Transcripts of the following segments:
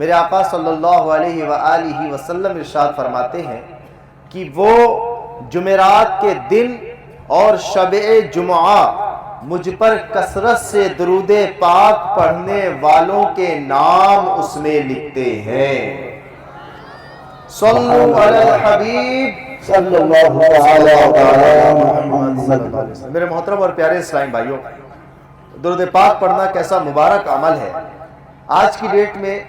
میرے آقا صلی اللہ علیہ وآلہ وسلم ارشاد فرماتے ہیں کہ وہ جمعرات کے دن اور شب جمعہ مجھ پر کثرت سے درود پاک پڑھنے والوں کے نام اس میں لکھتے ہیں۔ صلو علی الحبیب صلی اللہ علیہ وسلم۔ میرے محترم اور پیارے اسلامی بھائیوں، درود پاک پڑھنا کیسا مبارک عمل ہے۔ آج کی ڈیٹ میں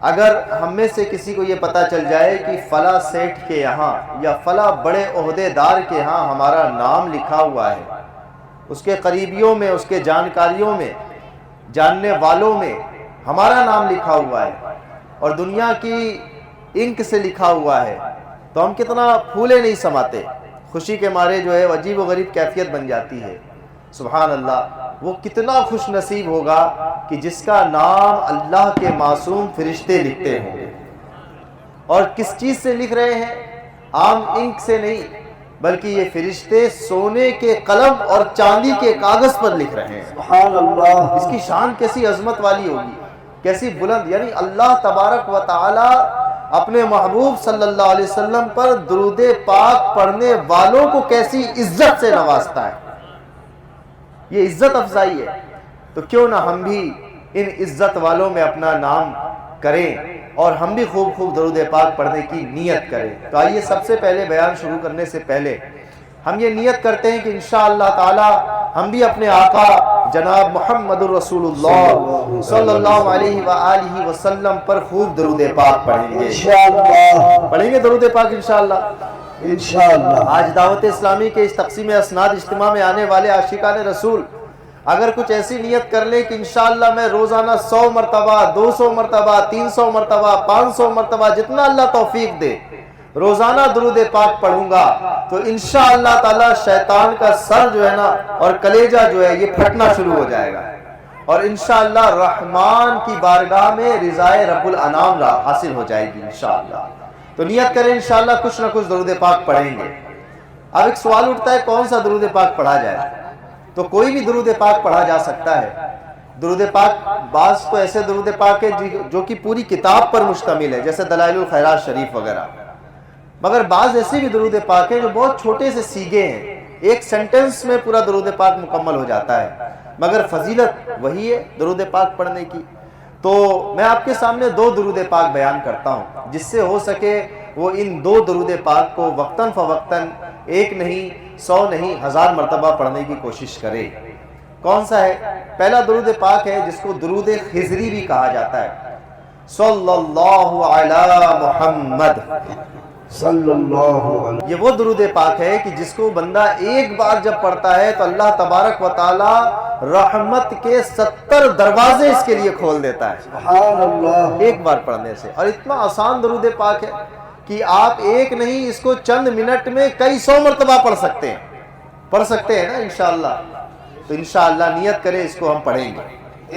اگر ہم میں سے کسی کو یہ پتا چل جائے کہ فلاں سیٹھ کے یہاں یا فلاں بڑے عہدے دار کے یہاں ہمارا نام لکھا ہوا ہے، اس کے قریبیوں میں، اس کے جانکاریوں میں، جاننے والوں میں ہمارا نام لکھا ہوا ہے اور دنیا کی انک سے لکھا ہوا ہے، تو ہم کتنا پھولے نہیں سماتے، خوشی کے مارے جو ہے عجیب و غریب کیفیت بن جاتی ہے۔ سبحان اللہ، وہ کتنا خوش نصیب ہوگا کہ جس کا نام اللہ کے معصوم فرشتے لکھتے ہوں گے۔ اور کس چیز سے لکھ رہے ہیں؟ عام انک سے نہیں، بلکہ یہ فرشتے سونے کے قلم اور چاندی کے کاغذ پر لکھ رہے ہیں۔ سبحان اللہ، اس کی شان کیسی عظمت والی ہوگی، کیسی بلند۔ یعنی اللہ تبارک و تعالی اپنے محبوب صلی اللہ علیہ وسلم پر درود پاک پڑھنے والوں کو کیسی عزت سے نوازتا ہے، یہ عزت افزائی ہے۔ تو کیوں نہ ہم بھی ان عزت والوں میں اپنا نام کریں اور ہم بھی خوب خوب درود پاک پڑھنے کی نیت کریں۔ تو آئیے سب سے پہلے بیان شروع کرنے سے پہلے ہم یہ نیت کرتے ہیں کہ انشاءاللہ تعالی ہم بھی اپنے آقا جناب محمد الرسول اللہ صلی اللہ علیہ وآلہ وسلم پر خوب درود پاک پڑھیں گے انشاءاللہ، پڑھیں گے درود پاک انشاءاللہ انشاءاللہ۔ آج دعوت اسلامی کے اس تقسیم اسناد اجتماع میں آنے والے عاشقان رسول اگر کچھ ایسی نیت کر لیں کہ انشاءاللہ میں روزانہ 100 مرتبہ، 200 مرتبہ، 300 مرتبہ، 500 مرتبہ، جتنا اللہ توفیق دے، روزانہ درود پاک پڑھوں گا، تو انشاءاللہ تعالی شیطان کا سر جو ہے نا اور کلیجہ جو ہے یہ پھٹنا شروع ہو جائے گا، اور انشاءاللہ رحمان کی بارگاہ میں رضائے رب الانام حاصل ہو جائے گی انشاءاللہ۔ تو نیت کریں انشاءاللہ کچھ نہ کچھ درود پاک پڑھیں گے۔ اب ایک سوال اٹھتا ہے کون سا درود پاک پڑھا جائے؟ تو کوئی بھی درود پاک پڑھا جا سکتا ہے۔ درود پاک بعض تو ایسے درود پاک ہے جو کہ پوری کتاب پر مشتمل ہے، جیسے دلائل الخیرات شریف وغیرہ، مگر بعض ایسے بھی درود پاک ہیں جو بہت چھوٹے سے سیگے ہیں، ایک سینٹنس میں پورا درود پاک مکمل ہو جاتا ہے، مگر فضیلت وہی ہے درود پاک پڑھنے کی۔ تو میں آپ کے سامنے 2 درود پاک بیان کرتا ہوں، جس سے ہو سکے وہ ان 2 درود پاک کو وقتاً فوقتاً ایک نہیں، 100 نہیں، 1000 مرتبہ پڑھنے کی کوشش کرے۔ کون سا ہے؟ پہلا درود پاک ہے جس کو درود خضری بھی کہا جاتا ہے، صلی اللہ علی محمد صلی اللہ علیہ۔ یہ وہ درود پاک ہے کہ جس کو بندہ ایک بار جب پڑھتا ہے تو اللہ تبارک و تعالی رحمت کے 70 دروازے اس کے لیے کھول دیتا ہے، سبحان اللہ، ایک بار پڑھنے سے۔ اور اتنا آسان درود پاک ہے کہ آپ ایک نہیں، اس کو چند منٹ میں کئی 100 مرتبہ پڑھ سکتے ہیں نا انشاءاللہ۔ تو انشاءاللہ نیت کریں اس کو ہم پڑھیں گے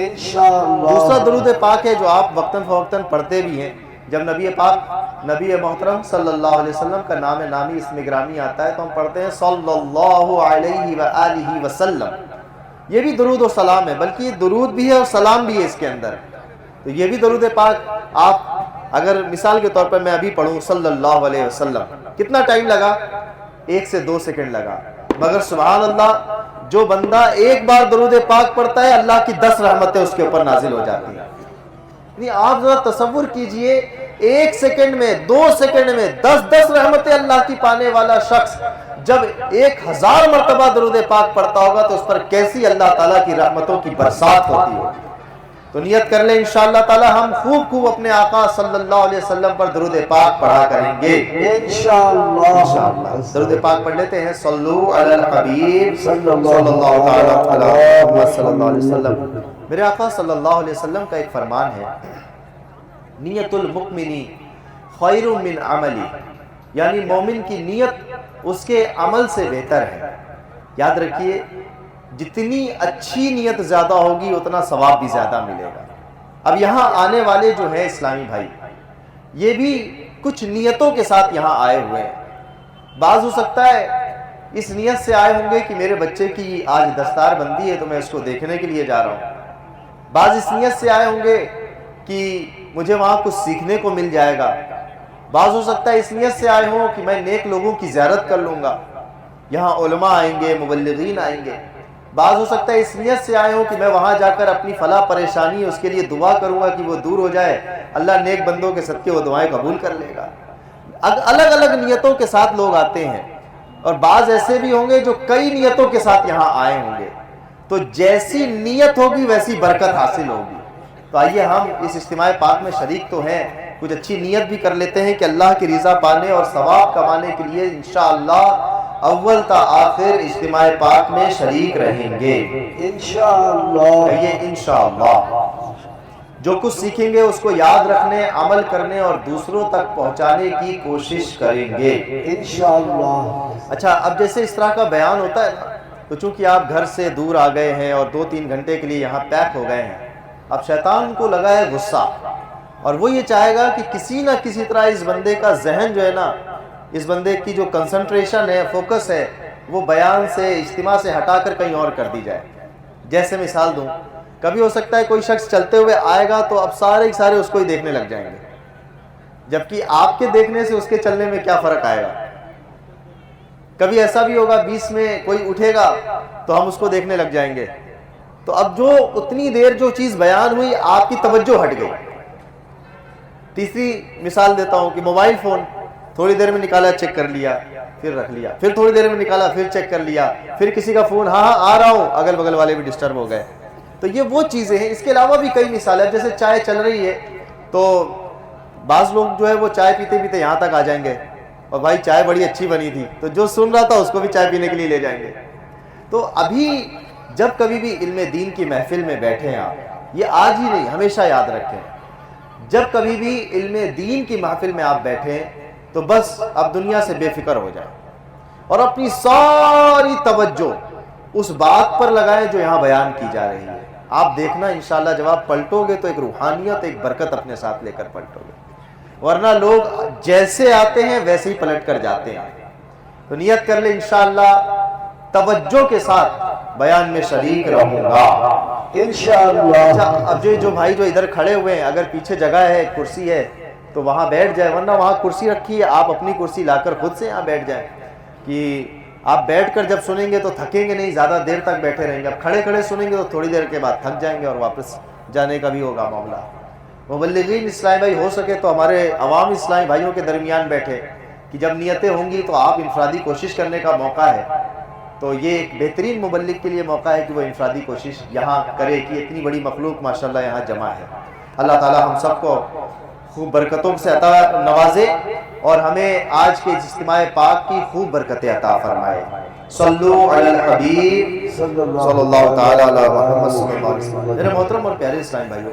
انشاءاللہ۔ دوسرا درود پاک ہے جو آپ وقتاً فوقتاً پڑھتے بھی ہیں، جب نبی پاک، نبی محترم صلی اللہ علیہ وسلم کا نام نامی اسم گرامی آتا ہے تو ہم پڑھتے ہیں صلی اللہ علیہ وآلہ وسلم۔ یہ بھی درود و سلام ہے، بلکہ یہ درود بھی ہے اور سلام بھی ہے اس کے اندر۔ تو یہ بھی درود پاک آپ اگر مثال کے طور پر میں ابھی پڑھوں صلی اللہ علیہ وسلم، کتنا ٹائم لگا؟ 1 سے 2 سیکنڈ لگا، مگر سبحان اللہ جو بندہ ایک بار درود پاک پڑھتا ہے اللہ کی 10 رحمتیں اس کے اوپر نازل ہو جاتی ہیں۔ یعنی آپ ذرا تصور کیجئے 1 سیکنڈ میں، 2 سیکنڈ میں 10 رحمتیں اللہ کی پانے والا شخص جب 1000 مرتبہ درود پاک پڑھتا ہوگا تو اس پر کیسی اللہ تعالیٰ کی رحمتوں کی برسات ہوتی ہوگی۔ تو نیت کر لیں انشاءاللہ تعالی ہم خوب خوب اپنے آقا صلی اللہ علیہ وسلم پر درود پاک پڑھا کریں گے انشاءاللہ۔ درود پاک پڑھ لیتے ہیں، صلو علی الحبیب صلی اللہ علیہ وسلم۔ میرے آقا صلی اللہ علیہ وسلم کا ایک فرمان ہے، نیت المؤمن خیر من عملی، یعنی مومن کی نیت اس کے عمل سے بہتر ہے۔ یاد رکھیے جتنی اچھی نیت زیادہ ہوگی اتنا ثواب بھی زیادہ ملے گا۔ اب یہاں آنے والے جو ہیں اسلامی بھائی، یہ بھی کچھ نیتوں کے ساتھ یہاں آئے ہوئے ہیں۔ بعض ہو سکتا ہے اس نیت سے آئے ہوں گے کہ میرے بچے کی آج دستار بندی ہے تو میں اس کو دیکھنے کے لیے جا رہا ہوں۔ بعض اس نیت سے آئے ہوں گے کہ مجھے وہاں کچھ سیکھنے کو مل جائے گا. بعض ہو سکتا ہے اس نیت سے آئے ہوں کہ میں نیک لوگوں کی زیارت کر لوں گا, یہاں علماء آئیں گے, مبلغین آئیں گے. بعض ہو سکتا ہے اس نیت سے آئے ہوں کہ میں وہاں جا کر اپنی فلاں پریشانی اس کے لیے دعا کروں گا کہ وہ دور ہو جائے, اللہ نیک بندوں کے صدقے وہ دعائیں قبول کر لے گا. الگ الگ نیتوں کے ساتھ لوگ آتے ہیں, اور بعض ایسے بھی ہوں گے جو کئی نیتوں کے ساتھ یہاں آئے ہوں گے. تو جیسی نیت ہوگی ویسی برکت حاصل ہوگی. تو آئیے ہم اس اجتماع پاک میں شریک تو ہیں, کچھ اچھی نیت بھی کر لیتے ہیں کہ اللہ کی رضا پانے اور ثواب کمانے کے لیے انشاءاللہ اول تا آخر اجتماع پاک میں شریک رہیں گے انشاءاللہ. کہیے انشاءاللہ. جو کچھ سیکھیں گے اس کو یاد رکھنے, عمل کرنے اور دوسروں تک پہنچانے کی کوشش کریں گے انشاءاللہ. اچھا, اب جیسے اس طرح کا بیان ہوتا ہے نا, تو چونکہ آپ گھر سے دور آ گئے ہیں اور 2-3 گھنٹے کے لیے یہاں پیک ہو گئے ہیں, اب شیطان کو لگا ہے غصہ, اور وہ یہ چاہے گا کہ کسی نہ کسی طرح اس بندے کا ذہن جو ہے نا, اس بندے کی جو کنسنٹریشن ہے, فوکس ہے, وہ بیان سے, اجتماع سے ہٹا کر کہیں اور کر دی جائے. جیسے مثال دوں, کبھی ہو سکتا ہے کوئی شخص چلتے ہوئے آئے گا تو اب سارے سارے اس کو ہی دیکھنے لگ جائیں گے, جبکہ آپ کے دیکھنے سے اس کے چلنے میں کیا فرق آئے گا. کبھی ایسا بھی ہوگا بیچ میں کوئی اٹھے گا تو ہم اس کو دیکھنے لگ جائیں گے. تو اب جو اتنی دیر جو چیز بیان ہوئی آپ کی توجہ ہٹ گئی. تیسری مثال دیتا ہوں کہ موبائل فون تھوڑی دیر میں نکالا, چیک کر لیا, پھر رکھ لیا, پھر تھوڑی دیر میں نکالا, پھر چیک کر لیا, پھر کسی کا فون, ہاں آ رہا ہوں, اگل بگل والے بھی ڈسٹرب ہو گئے. تو یہ وہ چیزیں ہیں. اس کے علاوہ بھی کئی مثالیں, جیسے چائے چل رہی ہے تو بعض لوگ جو ہے وہ چائے پیتے پیتے یہاں تک آ جائیں گے, اور بھائی چائے بڑی اچھی بنی تھی, تو جو سن رہا تھا اس کو بھی چائے پینے کے لیے لے جائیں گے. تو ابھی جب کبھی بھی علم دین کی محفل میں بیٹھے ہیں آپ, یہ آج ہی نہیں ہمیشہ یاد رکھیں, جب کبھی بھی علم دین کی محفل میں آپ بیٹھیں تو بس اب دنیا سے بے فکر ہو جائیں اور اپنی ساری توجہ اس بات پر لگائیں جو یہاں بیان کی جا رہی ہے. آپ دیکھنا انشاءاللہ جب آپ پلٹو گے تو ایک روحانیت, ایک برکت اپنے ساتھ لے کر پلٹو گے, ورنہ لوگ جیسے آتے ہیں ویسے ہی پلٹ کر جاتے ہیں. تو نیت کر لیں انشاءاللہ توجہ کے ساتھ بیان میں شریک رہوں گا انشاءاللہ. اچھا, اب جو بھائی جو ادھر کھڑے ہوئے ہیں, اگر پیچھے جگہ ہے, کرسی ہے, تو وہاں بیٹھ جائے, ورنہ وہاں کرسی رکھی ہے, آپ اپنی کرسی لا کر خود سے یہاں بیٹھ جائیں, کہ آپ بیٹھ کر جب سنیں گے تو تھکیں گے نہیں, زیادہ دیر تک بیٹھے رہیں گے. اب کھڑے کھڑے سنیں گے تو تھوڑی دیر کے بعد تھک جائیں گے اور واپس جانے کا بھی ہوگا معاملہ. مبلغین اسلامی بھائی ہو سکے تو ہمارے عوام اسلامی بھائیوں کے درمیان بیٹھے, کہ جب نیتیں ہوں گی تو آپ انفرادی کوشش کرنے کا موقع ہے. تو یہ ایک بہترین مبلغ کے لیے موقع ہے کہ وہ انفرادی کوشش یہاں کرے, کہ اتنی بڑی مخلوق ماشاءاللہ یہاں جمع ہے. اللہ تعالی ہم سب کو خوب برکتوں سے عطا نوازے اور ہمیں آج کے اجتماع پاک کی خوب برکتیں عطا فرمائے. صلو علی الحبیب صلی اللہ تعالی علی محمد صلی اللہ علیہ وسلم. میرے محترم اور پیارے اسلام بھائیوں,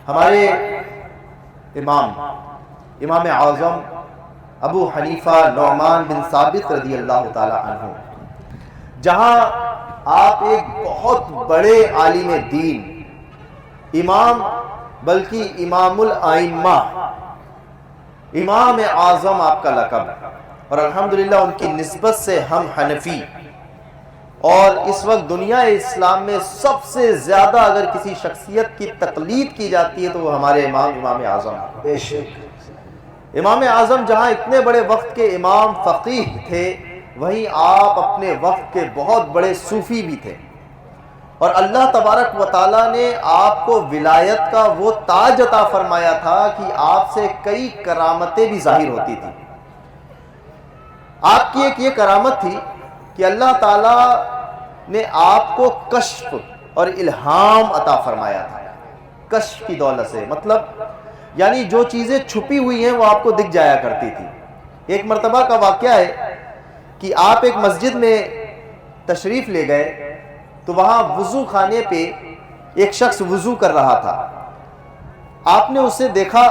ہمارے امام اعظم ابو حنیفہ نعمان بن ثابت رضی اللہ تعالی عنہ, جہاں آپ ایک بہت بڑے عالم دین, امام بلکہ امام الائمہ, امام اعظم آپ کا لقب, اور الحمدللہ ان کی نسبت سے ہم حنفی, اور اس وقت دنیا اسلام میں سب سے زیادہ اگر کسی شخصیت کی تقلید کی جاتی ہے تو وہ ہمارے امام اعظم. بے شک امام اعظم جہاں اتنے بڑے وقت کے امام فقیہ تھے, وہیں آپ اپنے وقت کے بہت بڑے صوفی بھی تھے, اور اللہ تبارک و تعالیٰ نے آپ کو ولایت کا وہ تاج عطا فرمایا تھا کہ آپ سے کئی کرامتیں بھی ظاہر ہوتی تھیں. آپ کی ایک یہ کرامت تھی کہ اللہ تعالیٰ نے آپ کو کشف اور الہام عطا فرمایا تھا. کشف کی دولت سے مطلب یعنی جو چیزیں چھپی ہوئی ہیں وہ آپ کو دکھ جایا کرتی تھی. ایک مرتبہ کا واقعہ ہے کہ آپ ایک مسجد میں تشریف لے گئے تو وہاں وضو خانے پہ ایک شخص وضو کر رہا تھا. آپ نے اسے دیکھا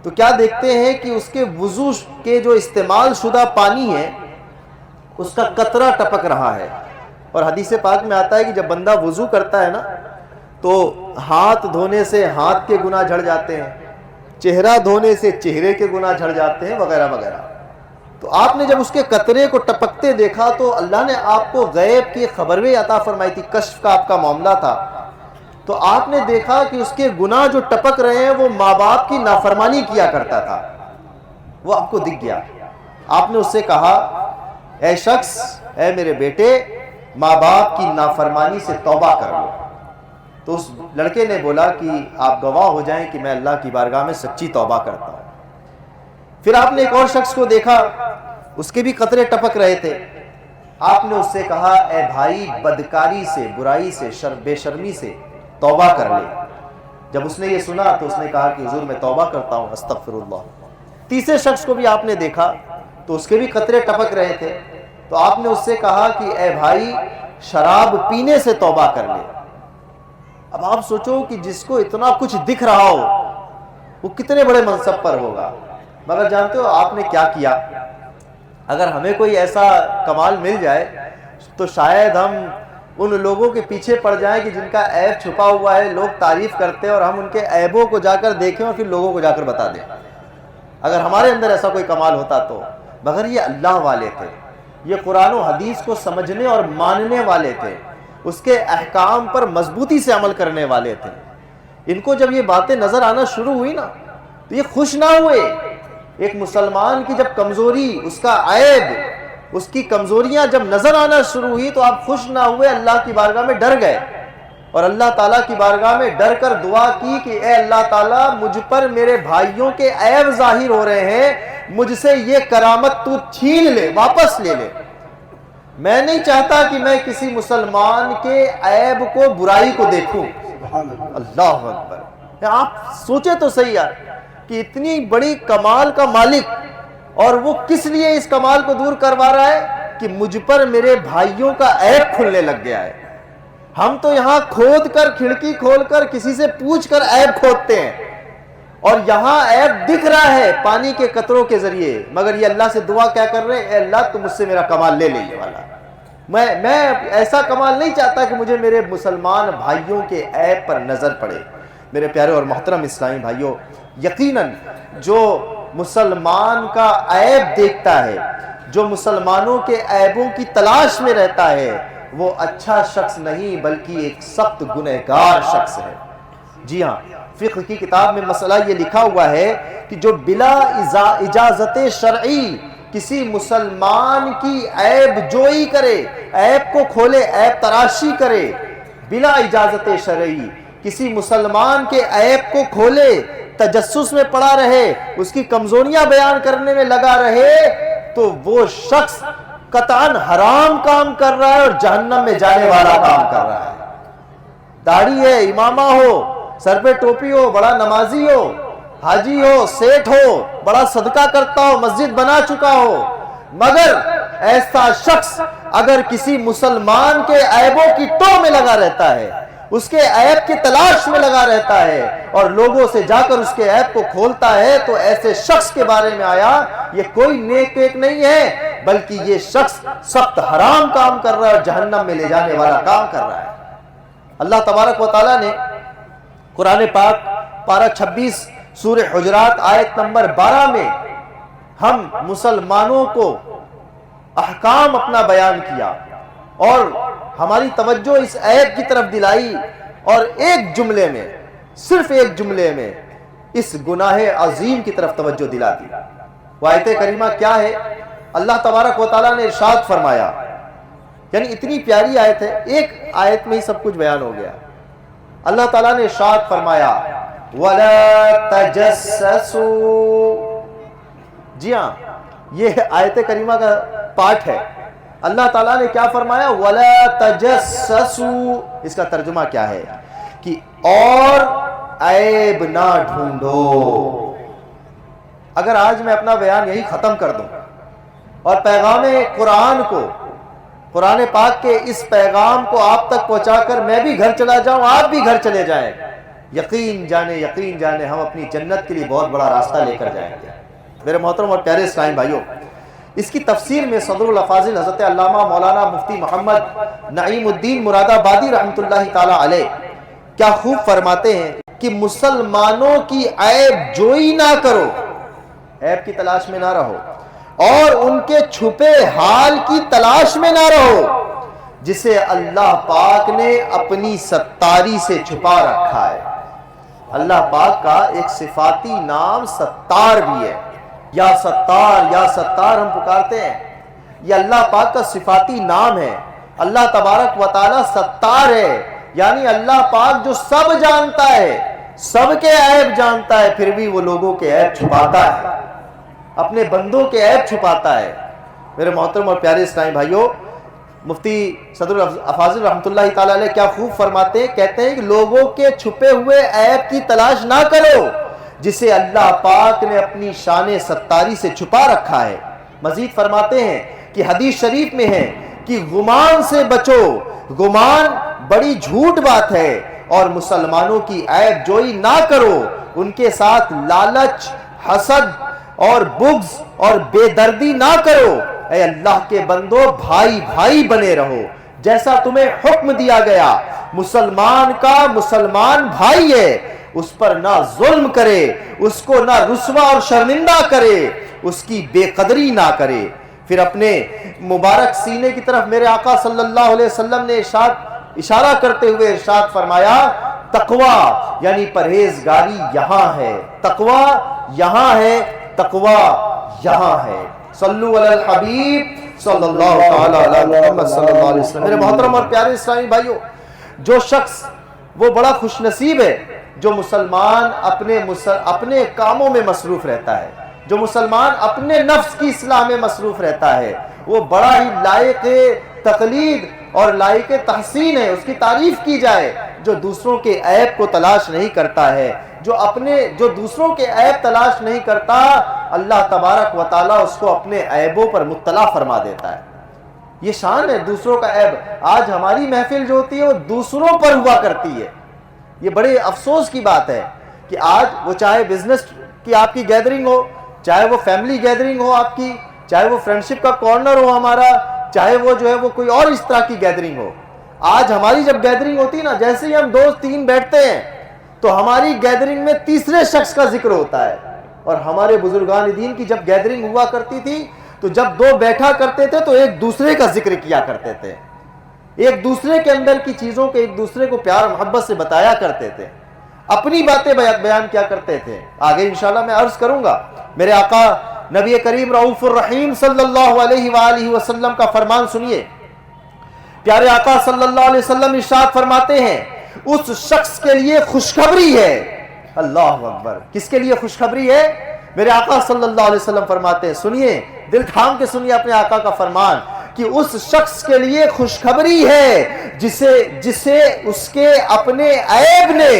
تو کیا دیکھتے ہیں کہ اس کے وضو کے جو استعمال شدہ پانی ہے اس کا قطرہ ٹپک رہا ہے. اور حدیث پاک میں آتا ہے کہ جب بندہ وضو کرتا ہے نا تو ہاتھ دھونے سے ہاتھ کے گناہ جھڑ جاتے ہیں, چہرہ دھونے سے چہرے کے گناہ جھڑ جاتے ہیں, وغیرہ وغیرہ. تو آپ نے جب اس کے قطرے کو ٹپکتے دیکھا تو اللہ نے آپ کو غیب کی خبریں عطا فرمائی تھی, کشف کا آپ کا معاملہ تھا. تو آپ نے دیکھا کہ اس کے گناہ جو ٹپک رہے ہیں وہ ماں باپ کی نافرمانی کیا کرتا تھا، وہ آپ کو دکھ گیا۔ آپ نے اس سے کہا اے شخص، اے میرے بیٹے، ماں باپ کی نافرمانی سے توبہ کر لو۔ تو اس لڑکے نے بولا کہ آپ گواہ ہو جائیں کہ میں اللہ کی بارگاہ میں سچی توبہ کرتا ہوں۔ پھر آپ نے ایک اور شخص کو دیکھا، اس کے بھی قطرے ٹپک رہے تھے۔ آپ نے اس سے کہا اے بھائی، بدکاری سے، برائی سے، بے شرمی سے توبہ کر لے۔ جب اس نے یہ سنا تو اس نے کہا کہ حضور میں توبہ کرتا ہوں، استغفر اللہ۔ تیسرے شخص کو بھی آپ نے دیکھا تو اس کے بھی قطرے ٹپک رہے تھے، تو آپ نے اس سے کہا کہ اے بھائی، شراب پینے سے توبہ کر لے۔ اب آپ سوچو کہ جس کو اتنا کچھ دکھ رہا ہو وہ کتنے بڑے منصب پر ہوگا، مگر جانتے ہو آپ نے کیا کیا؟ اگر ہمیں کوئی ایسا کمال مل جائے تو شاید ہم ان لوگوں کے پیچھے پڑ جائیں کہ جن کا عیب چھپا ہوا ہے، لوگ تعریف کرتے ہیں اور ہم ان کے عیبوں کو جا کر دیکھیں اور پھر لوگوں کو جا کر بتا دیں۔ اگر ہمارے اندر ایسا کوئی کمال ہوتا تو، مگر یہ اللہ والے تھے، یہ قرآن و حدیث کو سمجھنے اور ماننے والے تھے، اس کے احکام پر مضبوطی سے عمل کرنے والے تھے۔ ان کو جب یہ باتیں نظر آنا شروع ہوئی نا تو یہ خوش نہ ہوئے۔ ایک مسلمان کی جب کمزوری، اس کا عیب، اس کی کمزوریاں جب نظر آنا شروع ہوئی تو آپ خوش نہ ہوئے، اللہ کی بارگاہ میں ڈر گئے اور اللہ تعالیٰ کی بارگاہ میں ڈر کر دعا کی کہ اے اللہ تعالیٰ، مجھ پر میرے بھائیوں کے عیب ظاہر ہو رہے ہیں، مجھ سے یہ کرامت تو چھین لے، واپس لے لے۔ میں نہیں چاہتا کہ میں کسی مسلمان کے عیب کو، برائی کو دیکھوں۔ اللہ اکبر! آپ سوچے تو صحیح یار کہ اتنی بڑی کمال کا مالک، اور وہ کس لیے اس کمال کو دور کروا رہا ہے کہ مجھ پر میرے بھائیوں کا عیب کھلنے لگ گیا ہے۔ ہم تو یہاں کھود کر، کھڑکی کھول کر کسی سے پوچھ کر عیب کھودتے ہیں، اور یہاں عیب دکھ رہا ہے پانی کے قطروں کے ذریعے، مگر یہ اللہ سے دعا کیا کر رہے ہیں؟ اے اللہ، تو مجھ سے میرا کمال لے لے یہ والا۔ میں ایسا کمال نہیں چاہتا کہ مجھے میرے مسلمان بھائیوں کے عیب پر نظر پڑے۔ میرے پیارے اور محترم اسلامی بھائیوں، یقیناً جو مسلمان کا عیب دیکھتا ہے، جو مسلمانوں کے عیبوں کی تلاش میں رہتا ہے، وہ اچھا شخص نہیں بلکہ ایک سخت گنہگار شخص ہے۔ جی ہاں، فقہ کی کتاب میں مسئلہ یہ لکھا ہوا ہے کہ جو بلا اجازت شرعی کسی مسلمان کی عیب جوئی کرے، عیب کو کھولے، عیب تراشی کرے، بلا اجازت شرعی کسی مسلمان کے عیب کو کھولے، تجسس میں پڑا رہے، اس کی کمزوریاں بیان کرنے میں لگا رہے، تو وہ شخص قطعاً حرام کام کر رہا ہے اور جہنم میں جانے والا کام کر رہا ہے۔ داڑھی ہے، امامہ ہو، سر پہ ٹوپی ہو، بڑا نمازی ہو، حاجی ہو، سیٹھ ہو، بڑا صدقہ کرتا ہو، مسجد بنا چکا ہو، مگر ایسا شخص اگر کسی مسلمان کے عیبوں کی ٹو میں لگا رہتا ہے، اس کے عیب کی تلاش میں لگا رہتا ہے اور لوگوں سے جا کر اس کے عیب کو کھولتا ہے، تو ایسے شخص کے بارے میں آیا یہ کوئی نیک ایک نہیں ہے بلکہ یہ شخص سخت حرام کام کر رہا ہے اور جہنم میں لے جانے والا کام کر رہا ہے۔ اللہ تبارک و تعالیٰ نے قرآن پاک پارہ 26 سورہ حجرات آیت نمبر 12 میں ہم مسلمانوں کو احکام اپنا بیان کیا اور ہماری توجہ اس عیب کی طرف دلائی، اور ایک جملے میں، صرف ایک جملے میں اس گناہ عظیم کی طرف توجہ دلا دی۔ وہ آیت کریمہ کیا ہے؟ اللہ تبارک و تعالیٰ نے ارشاد فرمایا، یعنی اتنی پیاری آیت ہے، ایک آیت میں ہی سب کچھ بیان ہو گیا۔ اللہ تعالیٰ نے ارشاد فرمایا وَلَا تَجَسَّسُوا۔ جی ہاں، یہ آیت کریمہ کا پارٹ ہے۔ اللہ تعالیٰ نے کیا فرمایا؟ وَلَا تَجَسَّسُوا۔ اس کا ترجمہ کیا ہے کہ اور عیب نہ ڈھونڈو۔ اگر آج میں اپنا بیان یہی ختم کر دوں اور پیغام قرآن کو، قرآن پاک کے اس پیغام کو آپ تک پہنچا کر میں بھی گھر چلا جاؤں، آپ بھی گھر چلے جائیں، یقین جانے ہم اپنی جنت کے لیے بہت بڑا راستہ لے کر جائیں گے۔ میرے محترم اور پیارے اسلام بھائیوں، اس کی تفسیر میں صدر الافاضل حضرت علامہ مولانا مفتی محمد نعیم الدین مراد آبادی رحمۃ اللہ تعالی علیہ کیا خوب فرماتے ہیں کہ مسلمانوں کی عیب جوئی نہ کرو، عیب کی تلاش میں نہ رہو، اور ان کے چھپے حال کی تلاش میں نہ رہو، جسے اللہ پاک نے اپنی ستاری سے چھپا رکھا ہے۔ اللہ پاک کا ایک صفاتی نام ستار بھی ہے۔ یا ستار ہم پکارتے ہیں، یہ اللہ پاک کا صفاتی نام ہے۔ اللہ تبارک و تعالی ستار ہے، یعنی اللہ پاک جو سب جانتا ہے، سب کے عیب جانتا ہے، پھر بھی وہ لوگوں کے عیب چھپاتا ہے، اپنے بندوں کے عیب چھپاتا ہے۔ میرے محترم اور پیارے اسلامی بھائیوں، مفتی صدر افاضل رحمۃ اللہ تعالی علیہ کیا خوب فرماتے ہیں، کہتے ہیں کہ لوگوں کے چھپے ہوئے عیب کی تلاش نہ کرو جسے اللہ پاک نے اپنی شان ستاری سے چھپا رکھا ہے۔ مزید فرماتے ہیں کہ حدیث شریف میں ہے کہ گمان سے بچو، گمان بڑی جھوٹ بات ہے، اور مسلمانوں کی عیب جوئی نہ کرو، ان کے ساتھ لالچ، حسد اور بغض اور بے دردی نہ کرو۔ اے اللہ کے بندو، بھائی بھائی بنے رہو، جیسا تمہیں حکم دیا گیا۔ مسلمان کا مسلمان بھائی ہے، اس پر نہ ظلم کرے، اس کو نہ رسوا اور شرمندہ کرے، اس کی بے قدری نہ کرے۔ پھر اپنے مبارک سینے کی طرف میرے آقا صلی اللہ علیہ وسلم نے اشارہ کرتے ہوئے ارشاد فرمایا، تقوی یعنی پرہیزگاری یہاں ہے، تقوی یہاں ہے، تقوی یہاں ہے۔ صلو علی الحبیب صلی اللہ تعالی علی محمد صلی اللہ علیہ وسلم۔ میرے محترم اور پیارے اسلامی بھائیوں، جو شخص وہ بڑا خوش نصیب ہے جو مسلمان اپنے کاموں میں مصروف رہتا ہے، جو مسلمان اپنے نفس کی اصلاح میں مصروف رہتا ہے، وہ بڑا ہی لائق تقلید اور لائق تحسین ہے، اس کی تعریف کی جائے۔ جو دوسروں کے عیب کو تلاش نہیں کرتا ہے، جو دوسروں کے عیب تلاش نہیں کرتا، اللہ تبارک و تعالیٰ اس کو اپنے عیبوں پر مطلع فرما دیتا ہے۔ یہ شان ہے دوسروں کا عیب۔ آج ہماری محفل جو ہوتی ہے وہ دوسروں پر ہوا کرتی ہے۔ یہ بڑے افسوس کی بات ہے کہ آج وہ چاہے بزنس کی آپ کی گیدرنگ ہو، چاہے وہ فیملی گیدرنگ ہو آپ کی، چاہے وہ فرینڈشپ کا کارنر ہو ہمارا، چاہے وہ جو ہے وہ کوئی اور اس طرح کی گیدرنگ ہو، آج ہماری جب گیدرنگ ہوتی ہے نا، جیسے ہی ہم 2-3 بیٹھتے ہیں تو ہماری گیدرنگ میں تیسرے شخص کا ذکر ہوتا ہے۔ اور ہمارے بزرگان دین کی جب گیدرنگ ہوا کرتی تھی تو جب 2 بیٹھا کرتے تھے تو ایک دوسرے کا ذکر کیا کرتے تھے، ایک دوسرے کے اندر کی چیزوں کے ایک دوسرے کو پیار محبت سے بتایا کرتے تھے، اپنی باتیں بیان کیا کرتے تھے۔ آگے انشاءاللہ میں عرض کروں گا۔ میرے آقا نبی کریم رؤوف الرحیم صلی اللہ علیہ وآلہ وسلم کا فرمان سنیے۔ پیارے آقا صلی اللہ علیہ وسلم ارشاد فرماتے ہیں، اس شخص کے لیے خوشخبری ہے۔ اللہ اکبر! کس کے لیے خوشخبری ہے؟ میرے آقا صلی اللہ علیہ وسلم فرماتے ہیں، سنیے، دل تھام کے سنیے اپنے آقا کا فرمان، کہ اس شخص کے لیے خوشخبری ہے جسے اس کے اپنے عیب نے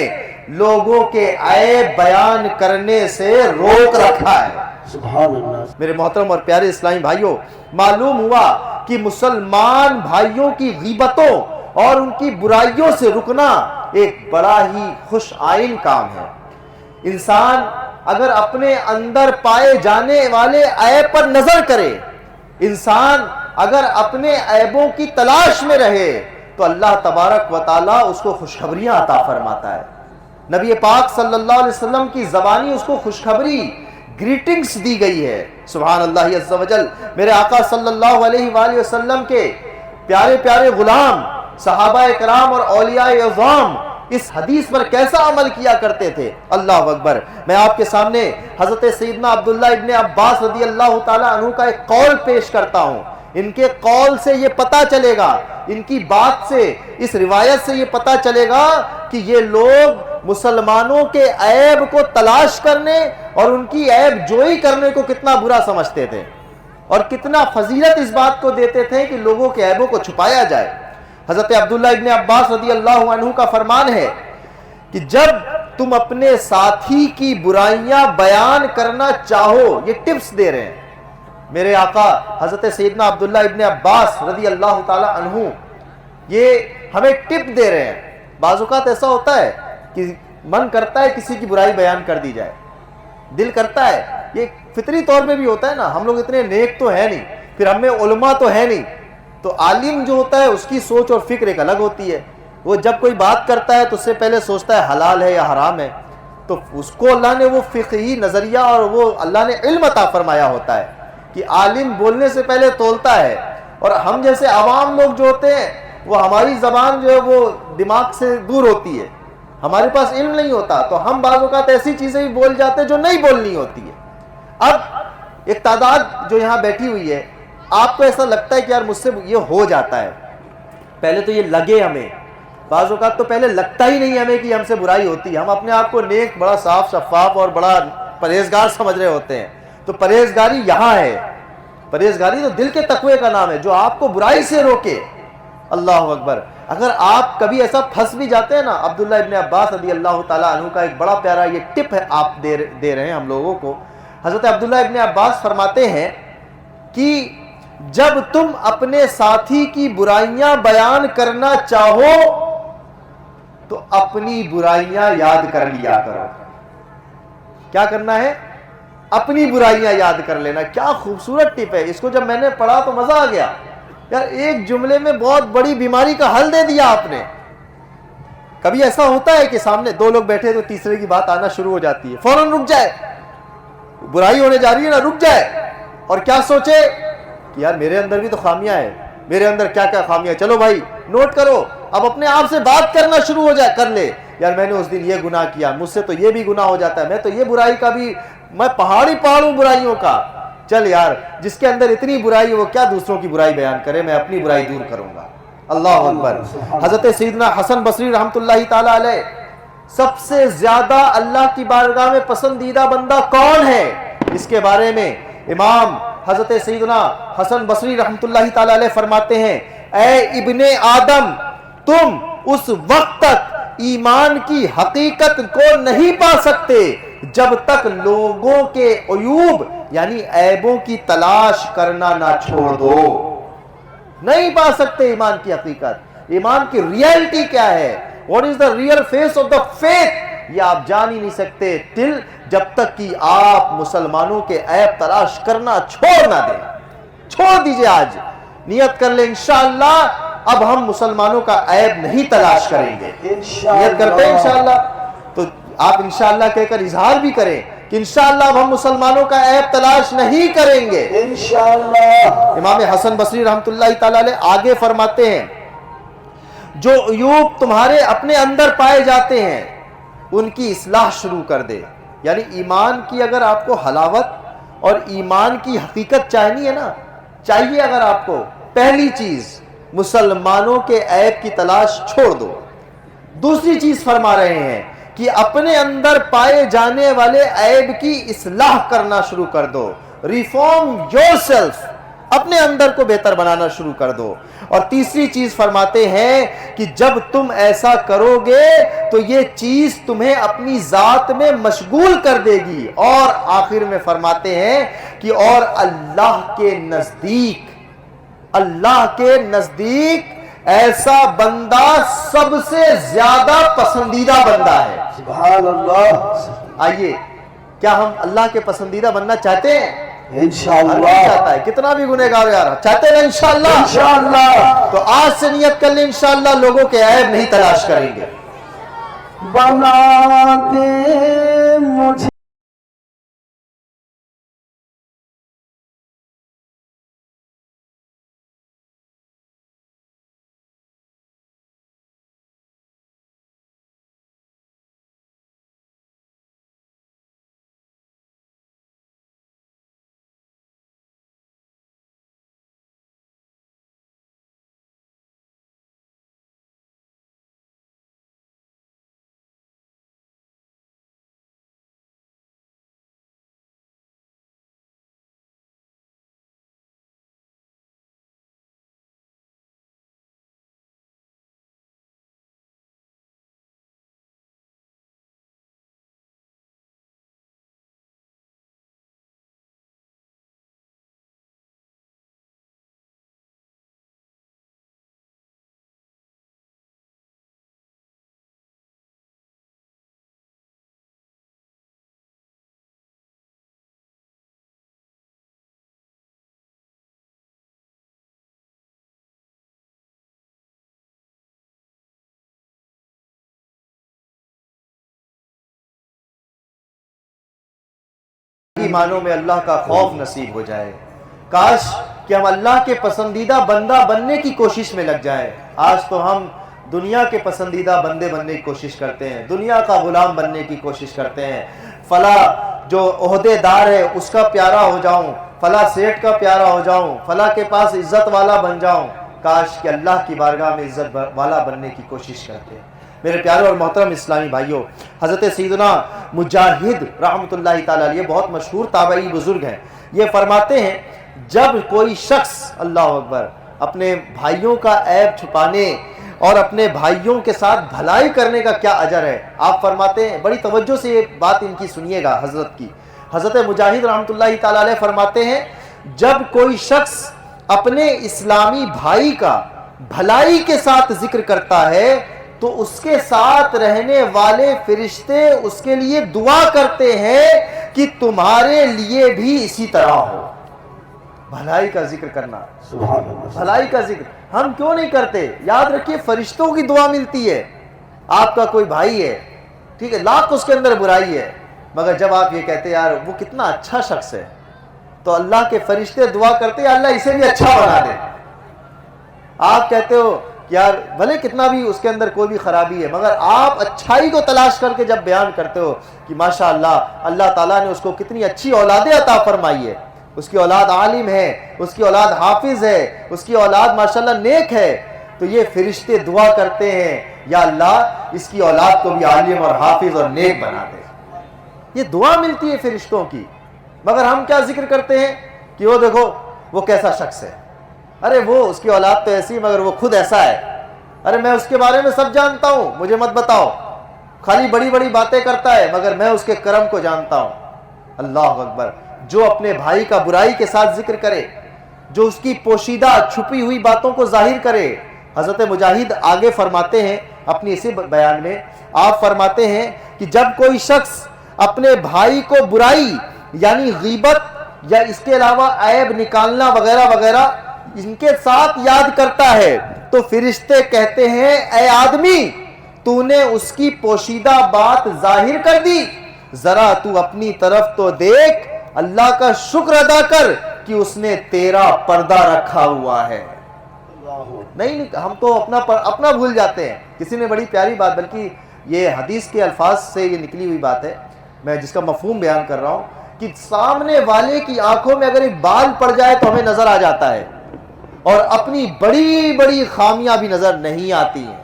لوگوں کے عیب بیان کرنے سے روک رکھا ہے۔ سبحان اللہ۔ میرے محترم اور پیارے اسلامی بھائیوں، معلوم ہوا کہ مسلمان بھائیوں کی غیبتوں اور ان کی برائیوں سے رکنا ایک بڑا ہی خوش آئین کام ہے۔ انسان اگر اپنے اندر پائے جانے والے عیب پر نظر کرے، انسان اگر اپنے عیبوں کی تلاش میں رہے، تو اللہ تبارک و تعالیٰ اس کو خوشخبریاں عطا فرماتا ہے۔ نبی پاک صلی اللہ علیہ وسلم کی زبانی اس کو خوشخبری، گریٹنگز دی گئی ہے۔ سبحان اللہ عز و جل۔ میرے آقا صلی اللہ علیہ وآلہ وسلم کے پیارے پیارے غلام صحابہ کرام اور اولیاء اعظام اس حدیث پر کیسا عمل کیا کرتے تھے، اللہ اکبر۔ میں آپ کے سامنے حضرت سیدنا عبداللہ ابن عباس رضی اللہ تعالیٰ عنہ کا ایک قول پیش کرتا ہوں۔ ان کے قول سے یہ پتہ چلے گا، ان کی بات سے، اس روایت سے یہ پتہ چلے گا کہ یہ لوگ مسلمانوں کے عیب کو تلاش کرنے اور ان کی عیب جوئی کرنے کو کتنا برا سمجھتے تھے، اور کتنا فضیلت اس بات کو دیتے تھے کہ لوگوں کے عیبوں کو چھپایا جائے۔ حضرت عبداللہ ابن عباس رضی اللہ عنہ کا فرمان ہے کہ جب تم اپنے ساتھی کی برائیاں بیان کرنا چاہو، یہ ٹپس دے رہے ہیں میرے آقا حضرت سیدنا عبداللہ ابن عباس رضی اللہ تعالی عنہ، یہ ہمیں ٹپ دے رہے ہیں۔ بعض اوقات ایسا ہوتا ہے کہ من کرتا ہے کسی کی برائی بیان کر دی جائے، دل کرتا ہے، یہ فطری طور پہ بھی ہوتا ہے نا، ہم لوگ اتنے نیک تو ہے نہیں، پھر ہم میں علماء تو ہے نہیں، تو عالم جو ہوتا ہے اس کی سوچ اور فکر ایک الگ ہوتی ہے۔ وہ جب کوئی بات کرتا ہے تو اس سے پہلے سوچتا ہے حلال ہے یا حرام ہے، تو اس کو اللہ نے وہ فقہی نظریہ اور وہ اللہ نے علم عطا فرمایا ہوتا ہے کہ عالم بولنے سے پہلے تولتا ہے، اور ہم جیسے عوام لوگ جو ہوتے ہیں وہ ہماری زبان جو ہے وہ دماغ سے دور ہوتی ہے، ہمارے پاس علم نہیں ہوتا، تو ہم بعض اوقات ایسی چیزیں بھی بول جاتے ہیں جو نہیں بولنی ہوتی ہے۔ اب ایک تعداد جو یہاں بیٹھی ہوئی ہے، آپ کو ایسا لگتا ہے کہ یار مجھ سے یہ ہو جاتا ہے، پہلے تو یہ لگے ہمیں، بعض اوقات تو پہلے لگتا ہی نہیں ہمیں کہ ہم سے برائی ہوتی ہے، ہم اپنے آپ کو نیک، بڑا صاف شفاف اور بڑا پرہیزگار سمجھ رہے ہوتے ہیں۔ تو پرہیزگاری یہاں ہے، پرہیزگاری تو دل کے تقوی کا نام ہے جو آپ کو برائی سے روکے۔ اللہ اکبر۔ اگر آپ کبھی ایسا پھنس بھی جاتے ہیں نا، عبداللہ ابن عباس رضی اللہ تعالیٰ عنہ کا ایک بڑا پیارا یہ ٹپ ہے، آپ دے رہے ہیں ہم لوگوں کو۔ حضرت عبداللہ ابن عباس فرماتے ہیں کہ جب تم اپنے ساتھی کی برائیاں بیان کرنا چاہو تو اپنی برائیاں یاد کر لیا کرو۔ کیا کرنا ہے؟ اپنی برائیاں یاد کر لینا۔ کیا خوبصورت ٹپ ہے، اس کو جب میں نے پڑھا تو مزہ آ گیا یار، ایک جملے میں بہت بڑی بیماری کا حل دے دیا آپ نے۔ کبھی ایسا ہوتا ہے کہ سامنے دو لوگ بیٹھے تو تیسرے کی بات آنا شروع ہو جاتی ہے، فوراً رک جائے، برائی ہونے جا رہی ہے نا، رک جائے اور کیا سوچے کہ یار میرے اندر بھی تو خامیاں ہیں، میرے اندر کیا کیا خامیاں، چلو بھائی نوٹ کرو، اب اپنے آپ سے بات کرنا شروع ہو جائے، کر لے، یار میں نے اس دن یہ گناہ کیا، مجھ سے تو یہ بھی گناہ ہو جاتا ہے، میں تو یہ برائی کا بھی، میں پہاڑ ہوں برائیوں کا، چل یار جس کے اندر اتنی برائی وہ کیا دوسروں کی برائی بیان کرے، میں اپنی برائی دور کروں گا۔ اللہ اکبر۔ حضرت سیدنا حسن بصری رحمۃ اللہ تعالی علیہ، سب سے زیادہ اللہ کی بارگاہ میں پسندیدہ بندہ کون ہے، اس کے بارے میں امام حضرت سیدنا حسن بصری رحمۃ اللہ تعالی علیہ فرماتے ہیں، اے ابن آدم، تم اس وقت تک ایمان کی حقیقت کو نہیں پا سکتے جب تک لوگوں کے عیوب یعنی عیبوں کی تلاش کرنا نہ چھوڑ دو۔ نہیں پا سکتے ایمان کی حقیقت، ایمان کی ریئلٹی کیا ہے، what is the real face of the faith، یہ آپ جان ہی نہیں سکتے ٹل جب تک کہ آپ مسلمانوں کے عیب تلاش کرنا چھوڑ نہ دیں۔ چھوڑ دیجئے، آج نیت کر لیں انشاءاللہ اب ہم مسلمانوں کا عیب نہیں تلاش کریں گے۔ نیت کرتے ہیں انشاءاللہ، تو آپ انشاءاللہ کہہ کر اظہار بھی کریں کہ انشاءاللہ اب ہم مسلمانوں کا عیب تلاش نہیں کریں گے انشاءاللہ۔ امام حسن بصری رحمۃ اللہ تعالی علیہ آگے فرماتے ہیں، جو عیوب تمہارے اپنے اندر پائے جاتے ہیں ان کی اصلاح شروع کر دے۔ یعنی ایمان کی اگر آپ کو حلاوت اور ایمان کی حقیقت چاہنی ہے نا، چاہیے اگر آپ کو، پہلی چیز مسلمانوں کے عیب کی تلاش چھوڑ دو۔ دوسری چیز فرما رہے ہیں کہ اپنے اندر پائے جانے والے عیب کی اصلاح کرنا شروع کر دو، ریفارم یور سیلف، اپنے اندر کو بہتر بنانا شروع کر دو۔ اور تیسری چیز فرماتے ہیں کہ جب تم ایسا کرو گے تو یہ چیز تمہیں اپنی ذات میں مشغول کر دے گی، اور آخر میں فرماتے ہیں کہ اور اللہ کے نزدیک ایسا بندہ سب سے زیادہ پسندیدہ بندہ ہے۔ سبحان اللہ۔ آئیے، کیا ہم اللہ کے پسندیدہ بننا چاہتے ہیں؟ انشاءاللہ چاہتا ہے، کتنا بھی گنہگار یار چاہتے ہیں انشاءاللہ۔ انشاءاللہ تو آج سے نیت کر لیں انشاءاللہ لوگوں کے عیب نہیں تلاش کریں گے۔ بنا دے مجھے معنوں میں اللہ کا خوف نصیب ہو جائے۔ کاش کہ ہم اللہ کے پسندیدہ بندہ بننے کی کوشش میں لگ جائیں۔ آج تو ہم دنیا کے پسندیدہ بندے بننے کی کوشش کرتے ہیں، دنیا کا غلام بننے کی کوشش کرتے ہیں۔ فلاں جو عہدے دار ہے اس کا پیارا ہو جاؤں، فلاں سیٹ کا پیارا ہو جاؤں، فلاں کے پاس عزت والا بن جاؤں۔ کاش کہ اللہ کی بارگاہ میں عزت والا بننے کی کوشش کرتے ہیں۔ میرے پیارے اور محترم اسلامی بھائیوں، حضرت سیدنا مجاہد رحمۃ اللہ تعالیٰ علیہ بہت مشہور تابعی بزرگ ہیں، یہ فرماتے ہیں جب کوئی شخص، اللہ اکبر، اپنے بھائیوں کا عیب چھپانے اور اپنے بھائیوں کے ساتھ بھلائی کرنے کا کیا اجر ہے، آپ فرماتے ہیں، بڑی توجہ سے یہ بات ان کی سنیے گا حضرت کی۔ حضرت مجاہد رحمۃ اللہ تعالیٰ علیہ فرماتے ہیں جب کوئی شخص اپنے اسلامی بھائی کا بھلائی کے ساتھ ذکر کرتا ہے تو اس کے ساتھ رہنے والے فرشتے اس کے لیے دعا کرتے ہیں کہ تمہارے لیے بھی اسی طرح ہو۔ بھلائی کا ذکر کرنا، بھلائی کا ذکر ہم کیوں نہیں کرتے؟ یاد رکھیے فرشتوں کی دعا ملتی ہے۔ آپ کا کوئی بھائی ہے، ٹھیک ہے، لاکھ اس کے اندر برائی ہے، مگر جب آپ یہ کہتے یار وہ کتنا اچھا شخص ہے، تو اللہ کے فرشتے دعا کرتے ہیں اللہ اسے بھی اچھا بنا دے۔ آپ کہتے ہو یار بھلے کتنا بھی اس کے اندر کوئی بھی خرابی ہے، مگر آپ اچھائی کو تلاش کر کے جب بیان کرتے ہو کہ ماشاءاللہ اللہ تعالیٰ نے اس کو کتنی اچھی اولادیں عطا فرمائی ہے، اس کی اولاد عالم ہے، اس کی اولاد حافظ ہے، اس کی اولاد ماشاءاللہ نیک ہے، تو یہ فرشتے دعا کرتے ہیں یا اللہ اس کی اولاد کو بھی عالم اور حافظ اور نیک بنا دے۔ یہ دعا ملتی ہے فرشتوں کی، مگر ہم کیا ذکر کرتے ہیں کہ وہ دیکھو وہ کیسا شخص ہے، ارے وہ اس کی اولاد تو ایسی مگر وہ خود ایسا ہے، ارے میں اس کے بارے میں سب جانتا ہوں، مجھے مت بتاؤ، خالی بڑی بڑی باتیں کرتا ہے مگر میں اس کے کرم کو جانتا ہوں۔ اللہ اکبر، جو اپنے بھائی کا برائی کے ساتھ ذکر کرے، جو اس کی پوشیدہ چھپی ہوئی باتوں کو ظاہر کرے۔ حضرت مجاہد آگے فرماتے ہیں اپنی اسی بیان میں، آپ فرماتے ہیں کہ جب کوئی شخص اپنے بھائی کو برائی یعنی غیبت یا اس کے علاوہ عیب نکالنا وغیرہ وغیرہ ان کے ساتھ یاد کرتا ہے تو فرشتے کہتے ہیں اے آدمی تو نے اس کی پوشیدہ بات ظاہر کر دی، ذرا تو اپنی طرف تو دیکھ، اللہ کا شکر ادا کر کہ اس نے تیرا پردہ رکھا ہوا ہے۔ نہیں ہم تو اپنا بھول جاتے ہیں۔ کسی نے بڑی پیاری بات، بلکہ یہ حدیث کے الفاظ سے یہ نکلی ہوئی بات ہے، میں جس کا مفہوم بیان کر رہا ہوں کہ سامنے والے کی آنکھوں میں اگر ایک بال پڑ جائے تو ہمیں نظر آ جاتا ہے اور اپنی بڑی بڑی خامیاں بھی نظر نہیں آتی ہیں۔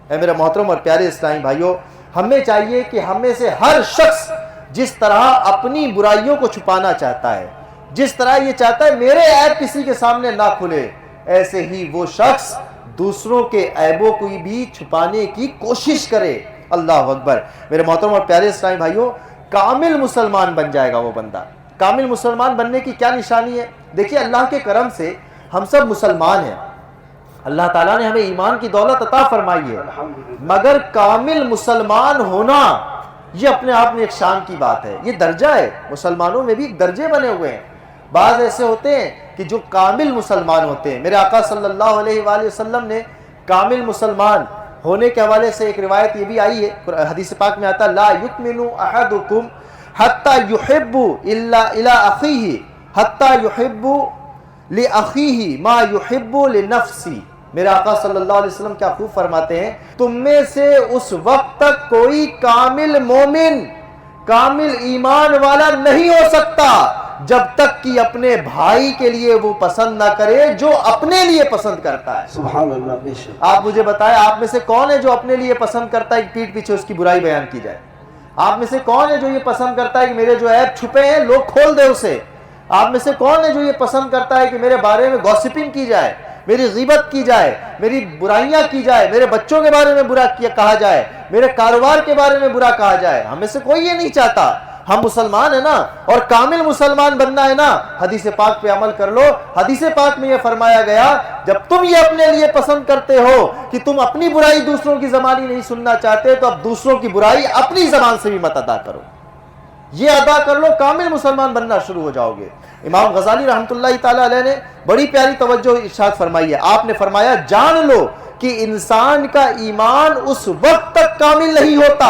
اے میرے محترم اور پیارے اسلامی بھائیوں، ہمیں چاہیے کہ ہم میں سے ہر شخص جس طرح اپنی برائیوں کو چھپانا چاہتا ہے، جس طرح یہ چاہتا ہے میرے عیب کسی کے سامنے نہ کھلے، ایسے ہی وہ شخص دوسروں کے عیبوں کو بھی چھپانے کی کوشش کرے۔ اللہ اکبر۔ میرے محترم اور پیارے اسلامی بھائیوں، کامل مسلمان بن جائے گا وہ بندہ۔ کامل مسلمان بننے کی کیا نشانی ہے؟ دیکھیے اللہ کے کرم سے ہم سب مسلمان ہیں، اللہ تعالیٰ نے ہمیں ایمان کی دولت عطا فرمائی ہے، مگر کامل مسلمان ہونا یہ اپنے آپ میں ایک شان کی بات ہے، یہ درجہ ہے۔ مسلمانوں میں بھی درجے بنے ہوئے ہیں، بعض ایسے ہوتے ہیں کہ جو کامل مسلمان ہوتے ہیں۔ میرے آقا صلی اللہ علیہ وآلہ وسلم نے کامل مسلمان ہونے کے حوالے سے ایک روایت یہ بھی آئی ہے، حدیث پاک میں آتا لا یکمن احدکم حتی یحب الی اخیہ حتی یحب لأخیہ ما یحب لنفسی۔ میرے آقا صلی اللہ علیہ وسلم کیا خوب فرماتے ہیں، تم میں سے اس وقت تک کوئی کامل مومن، کامل ایمان والا نہیں ہو سکتا جب تک کہ اپنے بھائی کے لیے وہ پسند نہ کرے جو اپنے لیے پسند کرتا ہے۔ سبحان اللہ، بے شک۔ آپ مجھے بتائیں آپ میں سے کون ہے جو اپنے لیے پسند کرتا ہے کہ پیٹھ پیچھے اس کی برائی بیان کی جائے؟ آپ میں سے کون ہے جو یہ پسند کرتا ہے کہ میرے جو عیب چھپے ہیں لوگ کھول دے اسے؟ آپ میں سے کون ہے جو یہ پسند کرتا ہے کہ میرے بارے میں گوسپنگ کی جائے، میری غیبت کی جائے، میری برائیاں کی جائے، میرے بچوں کے بارے میں برا کہا جائے، میرے کاروبار کے بارے میں برا کہا جائے؟ ہم میں سے کوئی یہ نہیں چاہتا۔ ہم مسلمان ہیں نا، اور کامل مسلمان بننا ہے نا، حدیث پاک پہ عمل کر لو۔ حدیث پاک میں یہ فرمایا گیا جب تم یہ اپنے لیے پسند کرتے ہو کہ تم اپنی برائی دوسروں کی زبانی نہیں سننا چاہتے تو اب دوسروں کی برائی اپنی زبان سے بھی مت ادا کرو، یہ ادا کر لو، کامل مسلمان بننا شروع ہو جاؤ گے۔ امام غزالی رحمۃ اللہ تعالی علیہ نے بڑی پیاری توجہ ارشاد فرمائی ہے، آپ نے فرمایا جان لو کہ انسان کا ایمان اس وقت تک کامل نہیں ہوتا،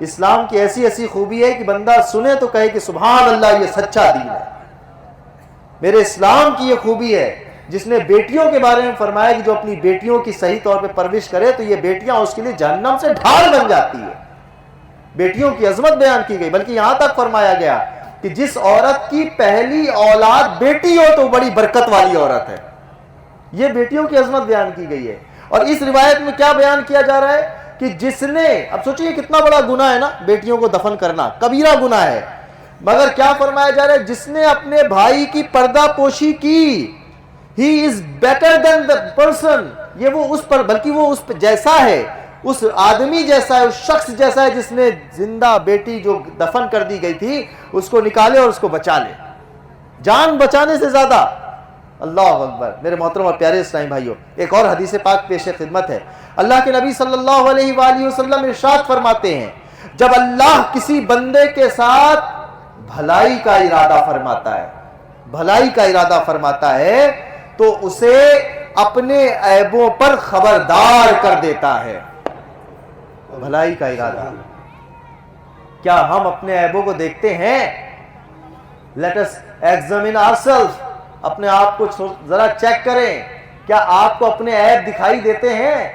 اسلام کی ایسی ایسی خوبی ہے کہ بندہ سنے تو کہے کہ سبحان اللہ، یہ سچا دین ہے۔ میرے اسلام کی یہ خوبی ہے، جس نے بیٹیوں کے بارے میں فرمایا کہ جو اپنی بیٹیوں کی صحیح طور پہ پرورش کرے تو یہ بیٹیاں اس کے لیے جہنم سے ڈھال بن جاتی ہے۔ بیٹیوں کی عظمت بیان کی گئی، بلکہ یہاں تک فرمایا گیا کہ جس عورت کی پہلی اولاد بیٹی ہو تو بڑی برکت والی عورت ہے۔ یہ بیٹیوں کی عظمت بیان کی گئی ہے۔ اور اس روایت میں کیا بیان کیا جا رہا ہے کہ جس نے، اب سوچئے کتنا بڑا گناہ ہے نا بیٹیوں کو دفن کرنا، کبیرہ گناہ ہے، مگر کیا فرمایا جا رہا ہے، جس نے اپنے بھائی کی پردہ پوشی کی، he is better than the person، یہ وہ اس پر، بلکہ وہ اس پر جیسا ہے، اس آدمی جیسا ہے، اس شخص جیسا ہے جس نے زندہ بیٹی جو دفن کر دی گئی تھی اس کو نکالے اور اس کو بچا لے، جان بچانے سے زیادہ۔ اللہ اکبر۔ میرے محترم اور پیارے اسلامی بھائیوں، ایک اور حدیث پاک پیش خدمت ہے۔ اللہ کے نبی صلی اللہ علیہ وآلہ وسلم ارشاد فرماتے ہیں، جب اللہ کسی بندے کے ساتھ بھلائی کا ارادہ فرماتا ہے، بھلائی کا ارادہ فرماتا ہے تو اسے اپنے عیبوں پر خبردار کر دیتا ہے۔ بھلائی کا ارادہ، کیا ہم اپنے عیبوں کو دیکھتے ہیں؟ Let us examine ourselves، اپنے آپ کو ذرا چیک کریں، کیا آپ کو اپنے عیب دکھائی دیتے ہیں؟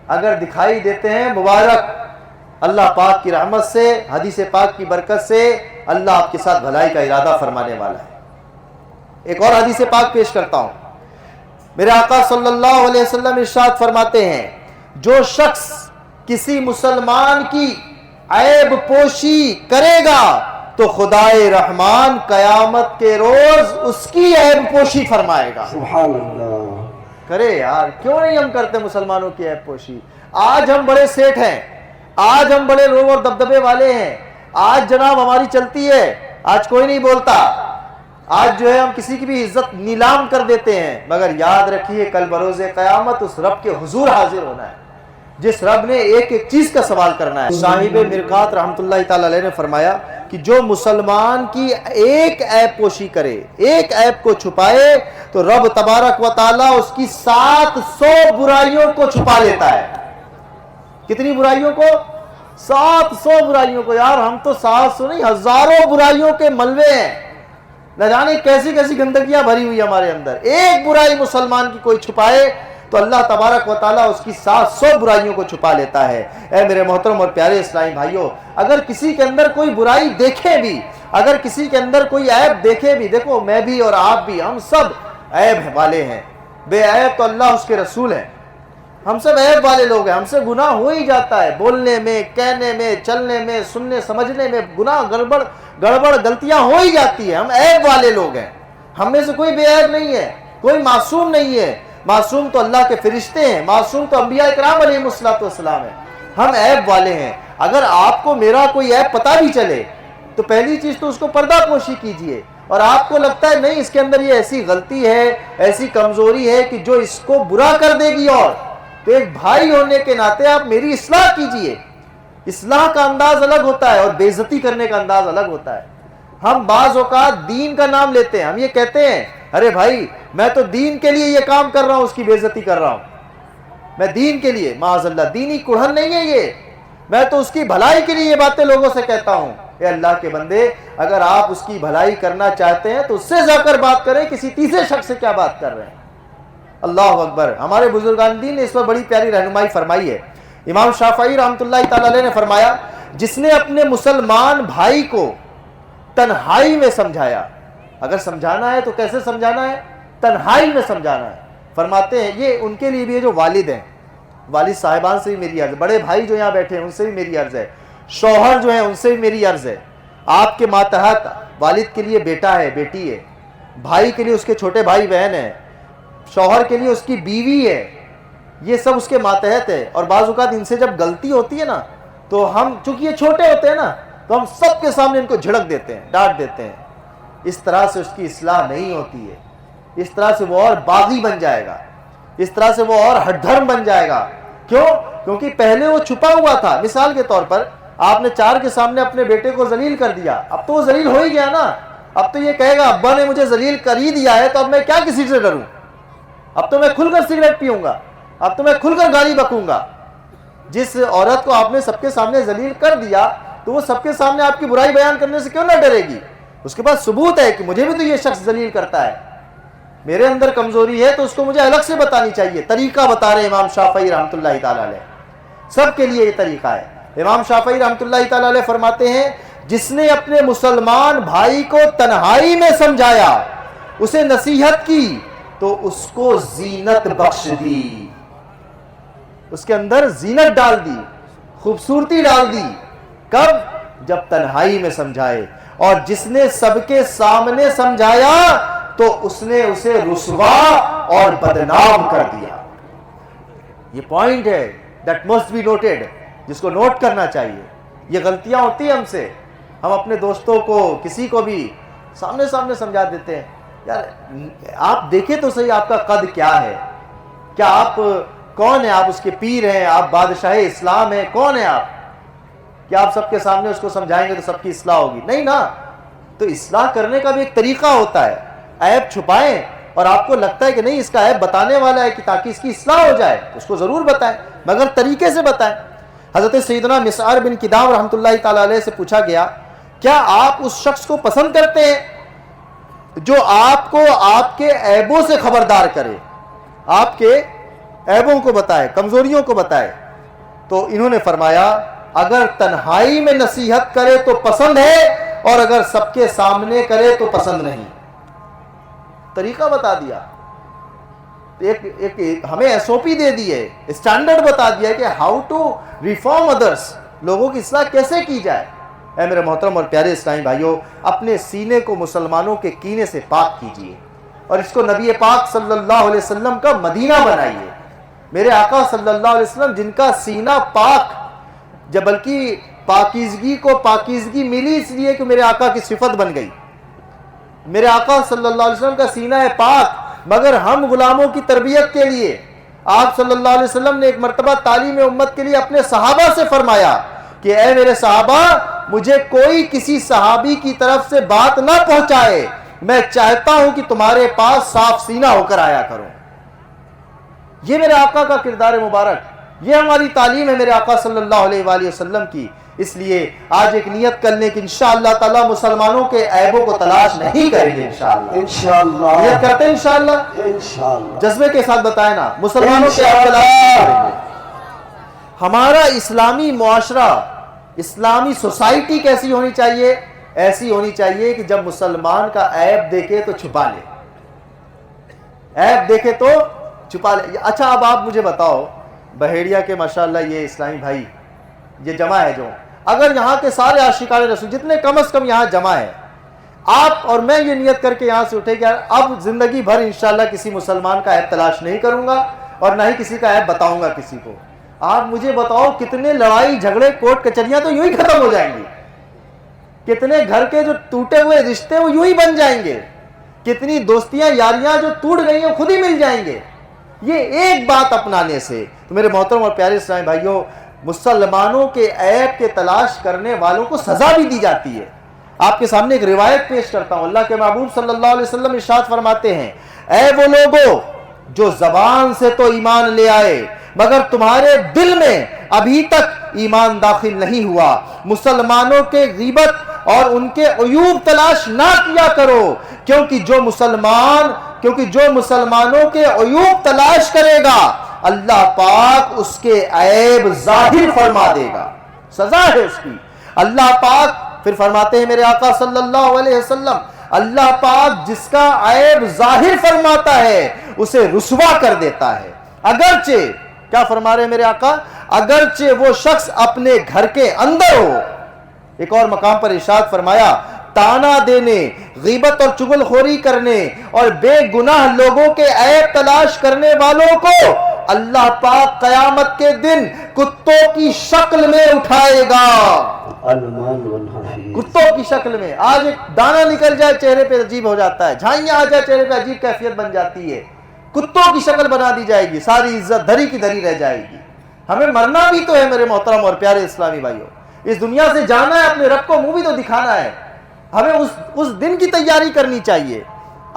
اگر دکھائی دیتے ہیں، مبارک، اللہ پاک کی رحمت سے، حدیث پاک کی برکت سے اللہ آپ کے ساتھ بھلائی کا ارادہ فرمانے والا ہے۔ ایک اور حدیث پاک پیش کرتا ہوں۔ میرے آقا صلی اللہ علیہ وسلم ارشاد فرماتے ہیں، جو شخص کسی مسلمان کی عیب پوشی کرے گا تو خدائے رحمان قیامت کے روز اس کی عیب پوشی فرمائے گا۔ سبحان اللہ۔ کرے یار، کیوں نہیں ہم کرتے مسلمانوں کی عیب پوشی؟ آج ہم بڑے سیٹھ ہیں، آج ہم بڑے روب اور دبدبے والے ہیں، آج جناب ہماری چلتی ہے، آج کوئی نہیں بولتا، آج جو ہے ہم کسی کی بھی عزت نیلام کر دیتے ہیں، مگر یاد رکھیے کل بروز قیامت اس رب کے حضور حاضر ہونا ہے جس رب نے ایک ایک چیز کا سوال کرنا ہے۔ صاحب مرقات رحمت اللہ تعالی علیہ نے فرمایا کہ جو مسلمان کی ایک عیب پوشی کرے، ایک عیب کو چھپائے تو رب تبارک و تعالی اس کی 700 برائیوں کو چھپا لیتا ہے۔ کتنی برائیوں کو؟ 700 برائیوں کو۔ یار ہم تو 700 نہیں، ہزاروں برائیوں کے ملبے ہیں، نہ جانے کیسی کیسی گندگیاں بھری ہوئی ہمارے اندر۔ ایک برائی مسلمان کی کوئی چھپائے تو اللہ تبارک و تعالیٰ اس کی 700 برائیوں کو چھپا لیتا ہے۔ اے میرے محترم اور پیارے اسلامی بھائیوں، اگر کسی کے اندر کوئی برائی دیکھے بھی، اگر کسی کے اندر کوئی عیب دیکھے بھی، دیکھو میں بھی اور آپ بھی، ہم سب عیب والے ہیں، بے عیب تو اللہ اس کے رسول ہیں، ہم سب عیب والے لوگ ہیں، ہم سے گناہ ہو ہی جاتا ہے، بولنے میں، کہنے میں، چلنے میں، سننے سمجھنے میں گناہ، گڑبڑ غلطیاں ہو ہی جاتی ہیں، ہم عیب والے لوگ ہیں، ہم میں سے کوئی بے عیب نہیں ہے، کوئی معصوم نہیں ہے، معصوم تو اللہ کے فرشتے ہیں، معصوم تو انبیاء اکرام علیہم السلام ہیں، ہم عیب والے ہیں۔ اگر آپ کو میرا کوئی عیب پتہ بھی چلے تو پہلی چیز تو اس کو پردہ پوشی کیجئے، اور آپ کو لگتا ہے نہیں اس کے اندر یہ ایسی غلطی ہے، ایسی کمزوری ہے کہ جو اس کو برا کر دے گی، اور تو ایک بھائی ہونے کے ناطے آپ میری اصلاح کیجئے۔ اصلاح کا انداز الگ ہوتا ہے اور بے عزتی کرنے کا انداز الگ ہوتا ہے۔ ہم بعض اوقات دین کا نام لیتے ہیں، ہم یہ کہتے ہیں ارے بھائی میں تو دین کے لیے یہ کام کر رہا ہوں، اس کی بے عزتی کر رہا ہوں، میں دین کے لیے، معاذ اللہ دینی کڑھن نہیں ہے یہ، میں تو اس کی بھلائی کے لیے یہ باتیں لوگوں سے کہتا ہوں۔ اے اللہ کے بندے، اگر آپ اس کی بھلائی کرنا چاہتے ہیں تو اس سے جا کر بات کریں، کسی تیسرے شخص سے کیا بات کر رہے ہیں؟ اللہ اکبر۔ ہمارے بزرگان دین نے اس پر بڑی پیاری رہنمائی فرمائی ہے۔ امام شافعی رحمۃ اللہ تعالی علیہ نے فرمایا، جس نے اپنے مسلمان بھائی کو تنہائی میں سمجھایا، اگر سمجھانا ہے تو کیسے سمجھانا ہے؟ تنہائی میں سمجھانا ہے۔ فرماتے ہیں یہ ان کے لیے بھی ہے جو والد ہیں، والد صاحبان سے بھی میری عرض ہے، بڑے بھائی جو یہاں بیٹھے ہیں ان سے بھی میری عرض ہے، شوہر جو ہیں ان سے بھی میری عرض ہے، آپ کے ماتحت والد کے لیے بیٹا ہے، بیٹی ہے، بھائی کے لیے اس کے چھوٹے بھائی بہن ہیں، شوہر کے لیے اس کی بیوی ہے، یہ سب اس کے ماتحت ہے۔ اور بعض اوقات ان سے جب غلطی ہوتی ہے نا تو ہم چونکہ یہ چھوٹے ہوتے ہیں نا تو ہم سب کے سامنے ان کو جھڑک دیتے ہیں، ڈانٹ دیتے ہیں، اس طرح سے اس کی اصلاح نہیں ہوتی ہے، اس طرح سے وہ اور باغی بن جائے گا، اس طرح سے وہ اور ہٹ دھرم بن جائے گا۔ کیوں؟ کیونکہ پہلے وہ چھپا ہوا تھا۔ مثال کے طور پر آپ نے 4 کے سامنے اپنے بیٹے کو ذلیل کر دیا، اب تو وہ ذلیل ہو ہی گیا نا، اب تو یہ کہے گا ابا نے مجھے ذلیل کر ہی دیا ہے تو اب میں کیا کسی سے ڈروں، اب تو میں کھل کر سگریٹ پیوں گا، اب تو میں کھل کر گالی بکوں گا۔ جس عورت کو آپ نے سب کے سامنے ذلیل کر دیا تو وہ سب کے سامنے آپ کی برائی بیان کرنے سے کیوں نہ ڈرے گی؟ اس کے پاس ثبوت ہے کہ مجھے بھی تو یہ شخص ذلیل کرتا ہے، میرے اندر کمزوری ہے تو اس کو مجھے الگ سے بتانی چاہیے۔ طریقہ بتا رہے امام شافعی رحمۃ اللہ تعالیٰ علیہ، سب کے لیے یہ طریقہ ہے۔ امام شافعی رحمۃ اللہ تعالیٰ علیہ فرماتے ہیں جس نے اپنے مسلمان بھائی کو تنہائی میں سمجھایا، اسے نصیحت کی تو اس کو زینت بخش دی، اس کے اندر زینت ڈال دی، خوبصورتی ڈال دی۔ کب؟ جب تنہائی میں سمجھائے۔ اور جس نے سب کے سامنے سمجھایا تو اس نے اسے رسوا اور بدنام کر دیا۔ یہ پوائنٹ ہے that must be noted، جس کو نوٹ کرنا چاہیے۔ یہ غلطیاں ہوتی ہیں ہم سے، ہم اپنے دوستوں کو کسی کو بھی سامنے سمجھا دیتے ہیں، یار آپ دیکھیں تو صحیح آپ کا قد کیا ہے، کیا آپ کون ہیں؟ آپ اس کے پیر ہیں؟ آپ بادشاہ اسلام ہیں؟ کون ہیں آپ؟ کیا آپ سب کے سامنے اس کو سمجھائیں گے تو سب کی اصلاح ہوگی؟ نہیں نا۔ تو اصلاح کرنے کا بھی ایک طریقہ ہوتا ہے۔ عیب چھپائیں اور آپ کو لگتا ہے کہ نہیں اس کا عیب بتانے والا ہے کہ تاکہ اس کی اصلاح ہو جائے، اس کو ضرور بتائیں، مگر طریقے سے بتائیں۔ حضرت سیدنا مسعر بن کدام رحمۃ اللہ تعالیٰ علیہ سے پوچھا گیا کیا آپ اس شخص کو پسند کرتے ہیں جو آپ کو آپ کے عیبوں سے خبردار کرے، آپ کے عیبوں کو بتائے، کمزوریوں کو بتائے؟ تو انہوں نے فرمایا اگر تنہائی میں نصیحت کرے تو پسند ہے اور اگر سب کے سامنے کرے تو پسند نہیں۔ طریقہ بتا دیا، ایک ہمیں SOP دے دی ہے، اسٹینڈرڈ بتا دیا ہے کہ ہاؤ ٹو ریفارم ادرس، لوگوں کی اصلاح کیسے کی جائے۔ اے میرے محترم اور پیارے اسلامی بھائیوں، اپنے سینے کو مسلمانوں کے کینے سے پاک کیجیے اور اس کو نبی پاک صلی اللہ علیہ وسلم کا مدینہ بنائیے۔ میرے آقا صلی اللہ علیہ وسلم جن کا سینہ پاک، جب بلکہ پاکیزگی کو پاکیزگی ملی اس لیے کہ میرے آقا کی صفت بن گئی، میرے آقا صلی اللہ علیہ وسلم کا سینہ ہے پاک، مگر ہم غلاموں کی تربیت کے لیے آپ صلی اللہ علیہ وسلم نے ایک مرتبہ تعلیم امت کے لیے اپنے صحابہ سے فرمایا کہ اے میرے صحابہ، مجھے کوئی کسی صحابی کی طرف سے بات نہ پہنچائے، میں چاہتا ہوں کہ تمہارے پاس صاف سینہ ہو کر آیا کروں۔ یہ میرے آقا کا کردار مبارک، یہ ہماری تعلیم ہے میرے آقا صلی اللہ علیہ وآلہ وسلم کی۔ اس لیے آج ایک نیت کر لیں کہ انشاءاللہ تعالی مسلمانوں کے عیبوں کو تلاش نہیں کریں گے انشاءاللہ۔ نیت کرتے ہیں انشاءاللہ، جذبے کے ساتھ بتائیں نا، مسلمانوں کے عیب تلاش نہیں کریں گے۔ ہمارا اسلامی معاشرہ، اسلامی سوسائٹی کیسی ہونی چاہیے؟ ایسی ہونی چاہیے کہ جب مسلمان کا عیب دیکھے تو چھپا لے، عیب دیکھے تو چھپا لے۔ اچھا اب آپ مجھے بتاؤ، بحیڑیا کے ماشاءاللہ یہ اسلامی بھائی یہ جمع ہے، جو اگر یہاں کے سارے عاشقان رسول جتنے کم از کم یہاں جمع ہے، آپ اور میں یہ نیت کر کے یہاں سے اٹھے کہ اب زندگی بھر انشاءاللہ کسی مسلمان کا عیب تلاش نہیں کروں گا اور نہ ہی کسی کا عیب بتاؤں گا کسی کو، آپ مجھے بتاؤ کتنے لڑائی جھگڑے کورٹ کچہریاں تو یوں ہی ختم ہو جائیں گی، کتنے گھر کے جو ٹوٹے ہوئے رشتے وہ یوں ہی بن جائیں گے، کتنی دوستیاں یاریاں جو ٹوٹ گئی ہیں خود ہی مل جائیں گے، یہ ایک بات اپنانے سے۔ تو میرے محترم اور پیارے اسلامی بھائیوں، مسلمانوں کے عیب کے تلاش کرنے والوں کو سزا بھی دی جاتی ہے۔ آپ کے سامنے ایک روایت پیش کرتا ہوں، اللہ کے محبوب صلی اللہ علیہ وسلم ارشاد فرماتے ہیں، اے وہ لوگوں جو زبان سے تو ایمان لے آئے مگر تمہارے دل میں ابھی تک ایمان داخل نہیں ہوا، مسلمانوں کے غیبت اور ان کے عیوب تلاش نہ کیا کرو، کیونکہ جو مسلمانوں کے عیوب تلاش کرے گا اللہ پاک اس کے عیب ظاہر فرما دے گا، سزا ہے اس کی۔ اللہ پاک پھر فرماتے ہیں میرے آقا صلی اللہ علیہ وسلم، اللہ پاک جس کا عیب ظاہر فرماتا ہے اسے رسوا کر دیتا ہے، اگرچہ کیا فرما رہے ہیں میرے آقا؟ اگرچہ وہ شخص اپنے گھر کے اندر ہو۔ ایک اور مقام پر ارشاد فرمایا، تانا دینے، غیبت اور چغل خوری کرنے اور بے گناہ لوگوں کے عیب تلاش کرنے والوں کو اللہ پاک قیامت کے دن کتوں کی شکل میں اٹھائے گا، کتوں کی شکل میں۔ آج ایک دانہ نکل جائے چہرے پہ عجیب ہو جاتا ہے، جھائیاں آ جائے چہرے پہ عجیب کیفیت بن جاتی ہے، کتوں کی شکل بنا دی جائے گی، ساری عزت دھری کی دھری رہ جائے گی۔ ہمیں مرنا بھی تو ہے میرے محترم اور پیارے اسلامی بھائیوں، اس دنیا سے جانا ہے، اپنے رب کو منہ بھی تو دکھانا ہے، ہمیں اس دن کی تیاری کرنی چاہیے۔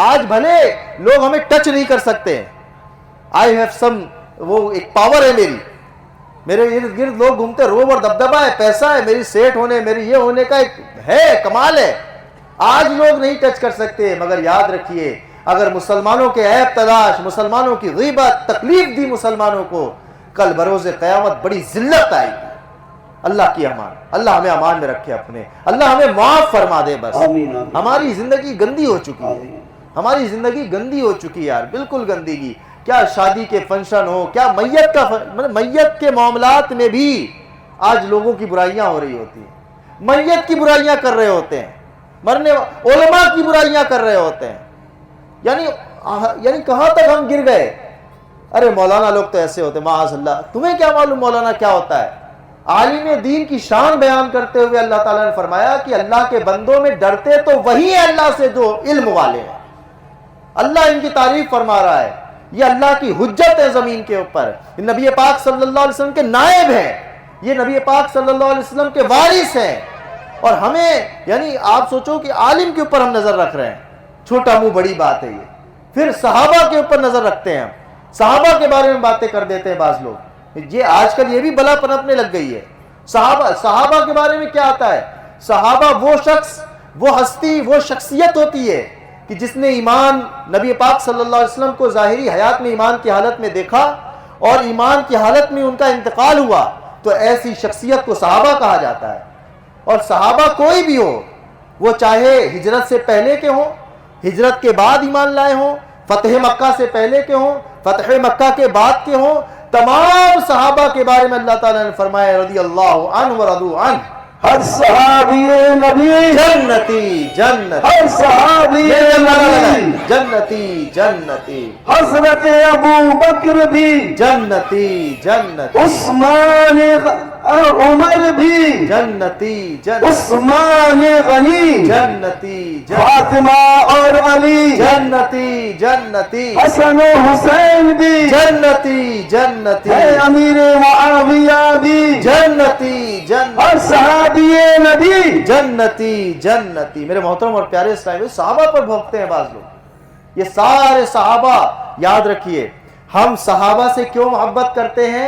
آج بھلے لوگ ہمیں ٹچ نہیں کر سکتے، آئی ہیو سم، وہ ایک پاور ہے میری، میرے ارد گرد لوگ گھومتے، روب اور دبدبا ہے، پیسہ ہے، میری سیٹ ہونے، میری یہ ہونے کا ایک ہے، کمال ہے، آج لوگ نہیں ٹچ کر سکتے۔ مگر یاد رکھیے اگر مسلمانوں کے عیب تلاش، مسلمانوں کی غیبت، تکلیف دی مسلمانوں کو، کل بروز قیامت بڑی ذلت آئے گی۔ اللہ کی امان، اللہ ہمیں امان میں رکھے اپنے، اللہ ہمیں معاف فرما دے۔ بس ہماری زندگی گندی ہو چکی ہے، ہماری زندگی گندی ہو چکی ہے یار، بالکل گندگی۔ کیا شادی کے فنکشن ہو، کیا میت کے معاملات میں بھی آج لوگوں کی برائیاں ہو رہی ہوتی ہیں، میت کی برائیاں کر رہے ہوتے ہیں، مرنے علماء کی برائیاں کر رہے ہوتے ہیں۔ یعنی کہاں تک ہم گر گئے؟ ارے مولانا لوگ تو ایسے ہوتے ہیں، معاذ اللہ، تمہیں کیا معلوم مولانا کیا ہوتا ہے؟ عالم دین کی شان بیان کرتے ہوئے اللہ تعالیٰ نے فرمایا کہ اللہ کے بندوں میں ڈرتے تو وہی ہیں اللہ سے جو علم والے ہیں۔ اللہ ان کی تعریف فرما رہا ہے، یہ اللہ کی حجت ہے زمین کے اوپر، یہ نبی پاک صلی اللہ علیہ وسلم کے نائب ہیں، یہ نبی پاک صلی اللہ علیہ وسلم کے وارث ہیں۔ اور ہمیں یعنی آپ سوچو کہ عالم کے اوپر ہم نظر رکھ رہے ہیں، چھوٹا منہ بڑی بات ہے یہ۔ پھر صحابہ کے اوپر نظر رکھتے ہیں ہم، صحابہ کے بارے میں باتیں کر دیتے ہیں بعض لوگ۔ یہ آج کل یہ بھی بلا پنپنے لگ گئی ہے۔ صحابہ کے بارے میں کیا آتا ہے؟ صحابہ وہ شخص، وہ ہستی، وہ شخصیت ہوتی ہے کہ جس نے ایمان نبی پاک صلی اللہ علیہ وسلم کو ظاہری حیات میں ایمان کی حالت میں دیکھا اور ایمان کی حالت میں ان کا انتقال ہوا، تو ایسی شخصیت کو صحابہ کہا جاتا ہے۔ اور صحابہ کوئی بھی ہو، وہ چاہے ہجرت سے پہلے کے ہوں، ہجرت کے بعد ایمان لائے ہوں، فتح مکہ سے پہلے کے ہوں، فتح مکہ کے بعد کے ہوں، تمام صحابہ کے بارے میں اللہ تعالیٰ نے فرمایا رضی اللہ عنہ ورضوا عنہ، ہر صحابی نبی جنتی جنتی، ہر صحابی نبی جنتی جنتی، حضرت ابو بکر بھی جنتی جنتی، عثمان عمر بھی جنتی جنتی، عثمان غنی جنتی جنتی، فاطمہ اور علی جنتی جنتی، حسن و حسین بھی جنتی جنتی، ہے امیر معاویہ بھی جنتی جنتی، ہر صحابی نبی جنتی جنتی۔ میرے محترم اور پیارے اسلامی، صحابہ پر بھونکتے ہیں بعض لوگ، یہ سارے صحابہ یاد رکھیے۔ ہم صحابہ سے کیوں محبت کرتے ہیں؟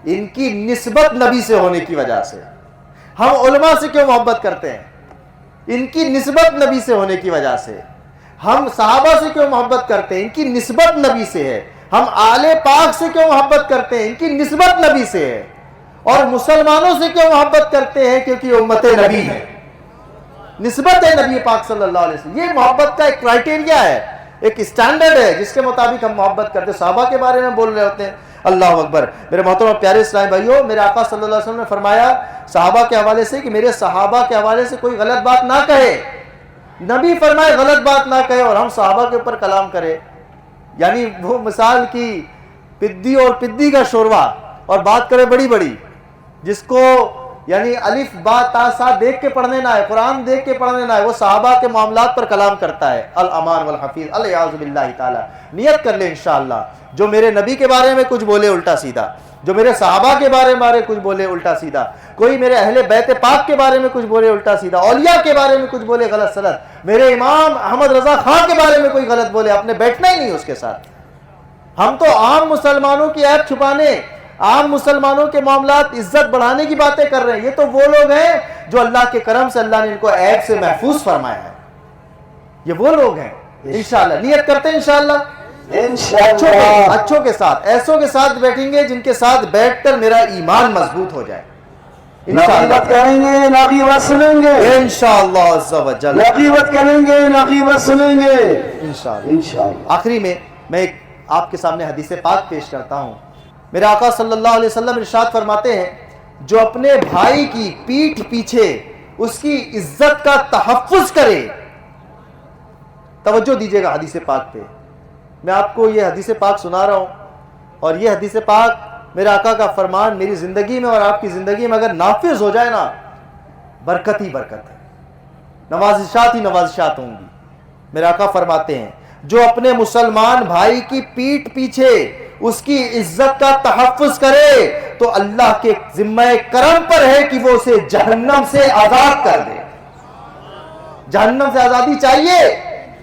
ان کی نسبت نبی سے ہونے کی وجہ سے۔ ہم علماء سے کیوں محبت کرتے ہیں؟ ان کی نسبت نبی سے ہونے کی وجہ سے۔ ہم صحابہ سے کیوں محبت کرتے ہیں؟ ان کی نسبت نبی سے ہے۔ ہم آل پاک سے کیوں محبت کرتے ہیں؟ ان کی نسبت نبی سے ہے۔ اور مسلمانوں سے کیوں محبت کرتے ہیں؟ کیونکہ امت نبی ہے، نسبت ہے نبی پاک صلی اللہ علیہ وسلم۔ یہ محبت کا ایک کرائٹیریا ہے، ایک اسٹینڈرڈ ہے جس کے مطابق ہم محبت کرتے ہیں۔ صحابہ کے بارے میں بول رہے ہوتے ہیں، اللہ اکبر۔ میرے محترم پیارے اسلامی بھائیوں، میرے آقا صلی اللہ علیہ وسلم نے فرمایا صحابہ کے حوالے سے کہ میرے صحابہ کے حوالے سے کوئی غلط بات نہ کہے۔ نبی فرمائے غلط بات نہ کہے اور ہم صحابہ کے اوپر کلام کرے، یعنی وہ مثال کی پدی اور پدی کا شوروا، اور بات کرے بڑی بڑی، جس کو یعنی الف با تا سا دیکھ کے پڑھنے نہ ہے، قرآن دیکھ کے پڑھنے نہ ہے، وہ صحابہ کے معاملات پر کلام کرتا ہے۔ الامان والحفیظ، الیاذ باللہ تعالی۔ نیت کر لیں انشاءاللہ، جو میرے نبی کے بارے میں کچھ بولے الٹا سیدھا، جو میرے صحابہ کے بارے میں کچھ بولے الٹا سیدھا، کوئی میرے اہل بیت پاک کے بارے میں کچھ بولے الٹا سیدھا، اولیاء کے بارے میں کچھ بولے غلط سلط، میرے امام احمد رضا خان کے بارے میں کوئی غلط بولے، آپ نے بیٹھنا ہی نہیں اس کے ساتھ۔ ہم تو عام مسلمانوں کی عیب چھپانے، عام مسلمانوں کے معاملات عزت بڑھانے کی باتیں کر رہے ہیں۔ یہ تو وہ لوگ ہیں جو اللہ کے کرم سے اللہ نے ان کو عیب سے محفوظ فرمایا ہے، یہ وہ لوگ ہیں۔ انشاءاللہ نیت کرتے ہیں انشاءاللہ اچھوں کے ساتھ، ایسوں کے ساتھ بیٹھیں گے جن کے ساتھ بیٹھ کر میرا ایمان مضبوط ہو جائے نقیبت کریں گے، نقیبت سنیں گے انشاءاللہ عز و جل، نقیبت کریں گے، نقیبت سنیں گے انشاءاللہ۔ انشاءاللہ۔ آخری میں ایک آپ کے سامنے حدیث پاک پیش کرتا ہوں۔ میرے آقا صلی اللہ علیہ وسلم ارشاد فرماتے ہیں، جو اپنے بھائی کی پیٹھ پیچھے اس کی عزت کا تحفظ کرے، توجہ دیجئے گا حدیث پاک پہ، میں آپ کو یہ حدیث پاک سنا رہا ہوں، اور یہ حدیث پاک میرے آقا کا فرمان میری زندگی میں اور آپ کی زندگی میں اگر نافذ ہو جائے نا، برکت ہی برکت ہے، نوازشات ہی نوازشات ہوں گی۔ میرے آقا فرماتے ہیں، جو اپنے مسلمان بھائی کی پیٹھ پیچھے اس کی عزت کا تحفظ کرے تو اللہ کے ذمہ کرم پر ہے کہ وہ اسے جہنم سے آزاد کر دے۔ جہنم سے آزادی چاہیے؟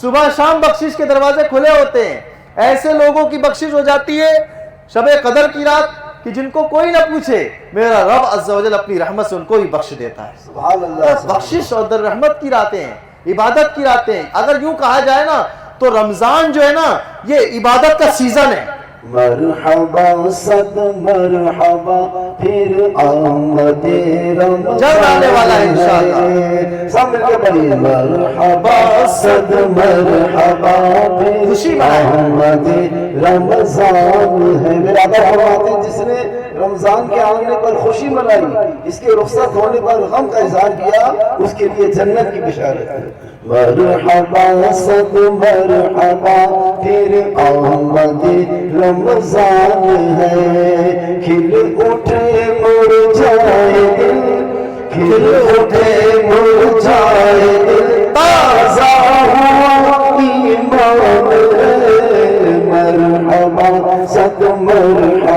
صبح شام بخشش کے دروازے کھلے ہوتے ہیں. ایسے لوگوں کی بخشش ہو جاتی ہے شب قدر کی رات کہ جن کو کوئی نہ پوچھے میرا رب عز و جل اپنی رحمت سے ان کو ہی بخش دیتا ہے. سبحان اللہ. بخشش اور در رحمت کی راتیں ہیں, عبادت کی راتیں ہیں. اگر یوں کہا جائے نا تو رمضان جو ہے نا یہ عبادت کا سیزن ہے. مرحبا صد مرحبا پھر آمد رمضان جلد آنے والا ہے انشاءاللہ. سب مل کے پڑھیے. مرحبا صد مرحبا پھر خوشی منائیں. آمد رمضان ہے. میرا آقا فرماتے ہیں جس نے رمضان کے آنے پر خوشی منائی, اس کے رخصت ہونے پر غم کا اظہار کیا, اس کے لیے جنت کی بشارت ہے. مرحبا صد مرحبا پھر آمد رمضان ہے. کھل اٹھے مرجھائے دل, کھل اٹھے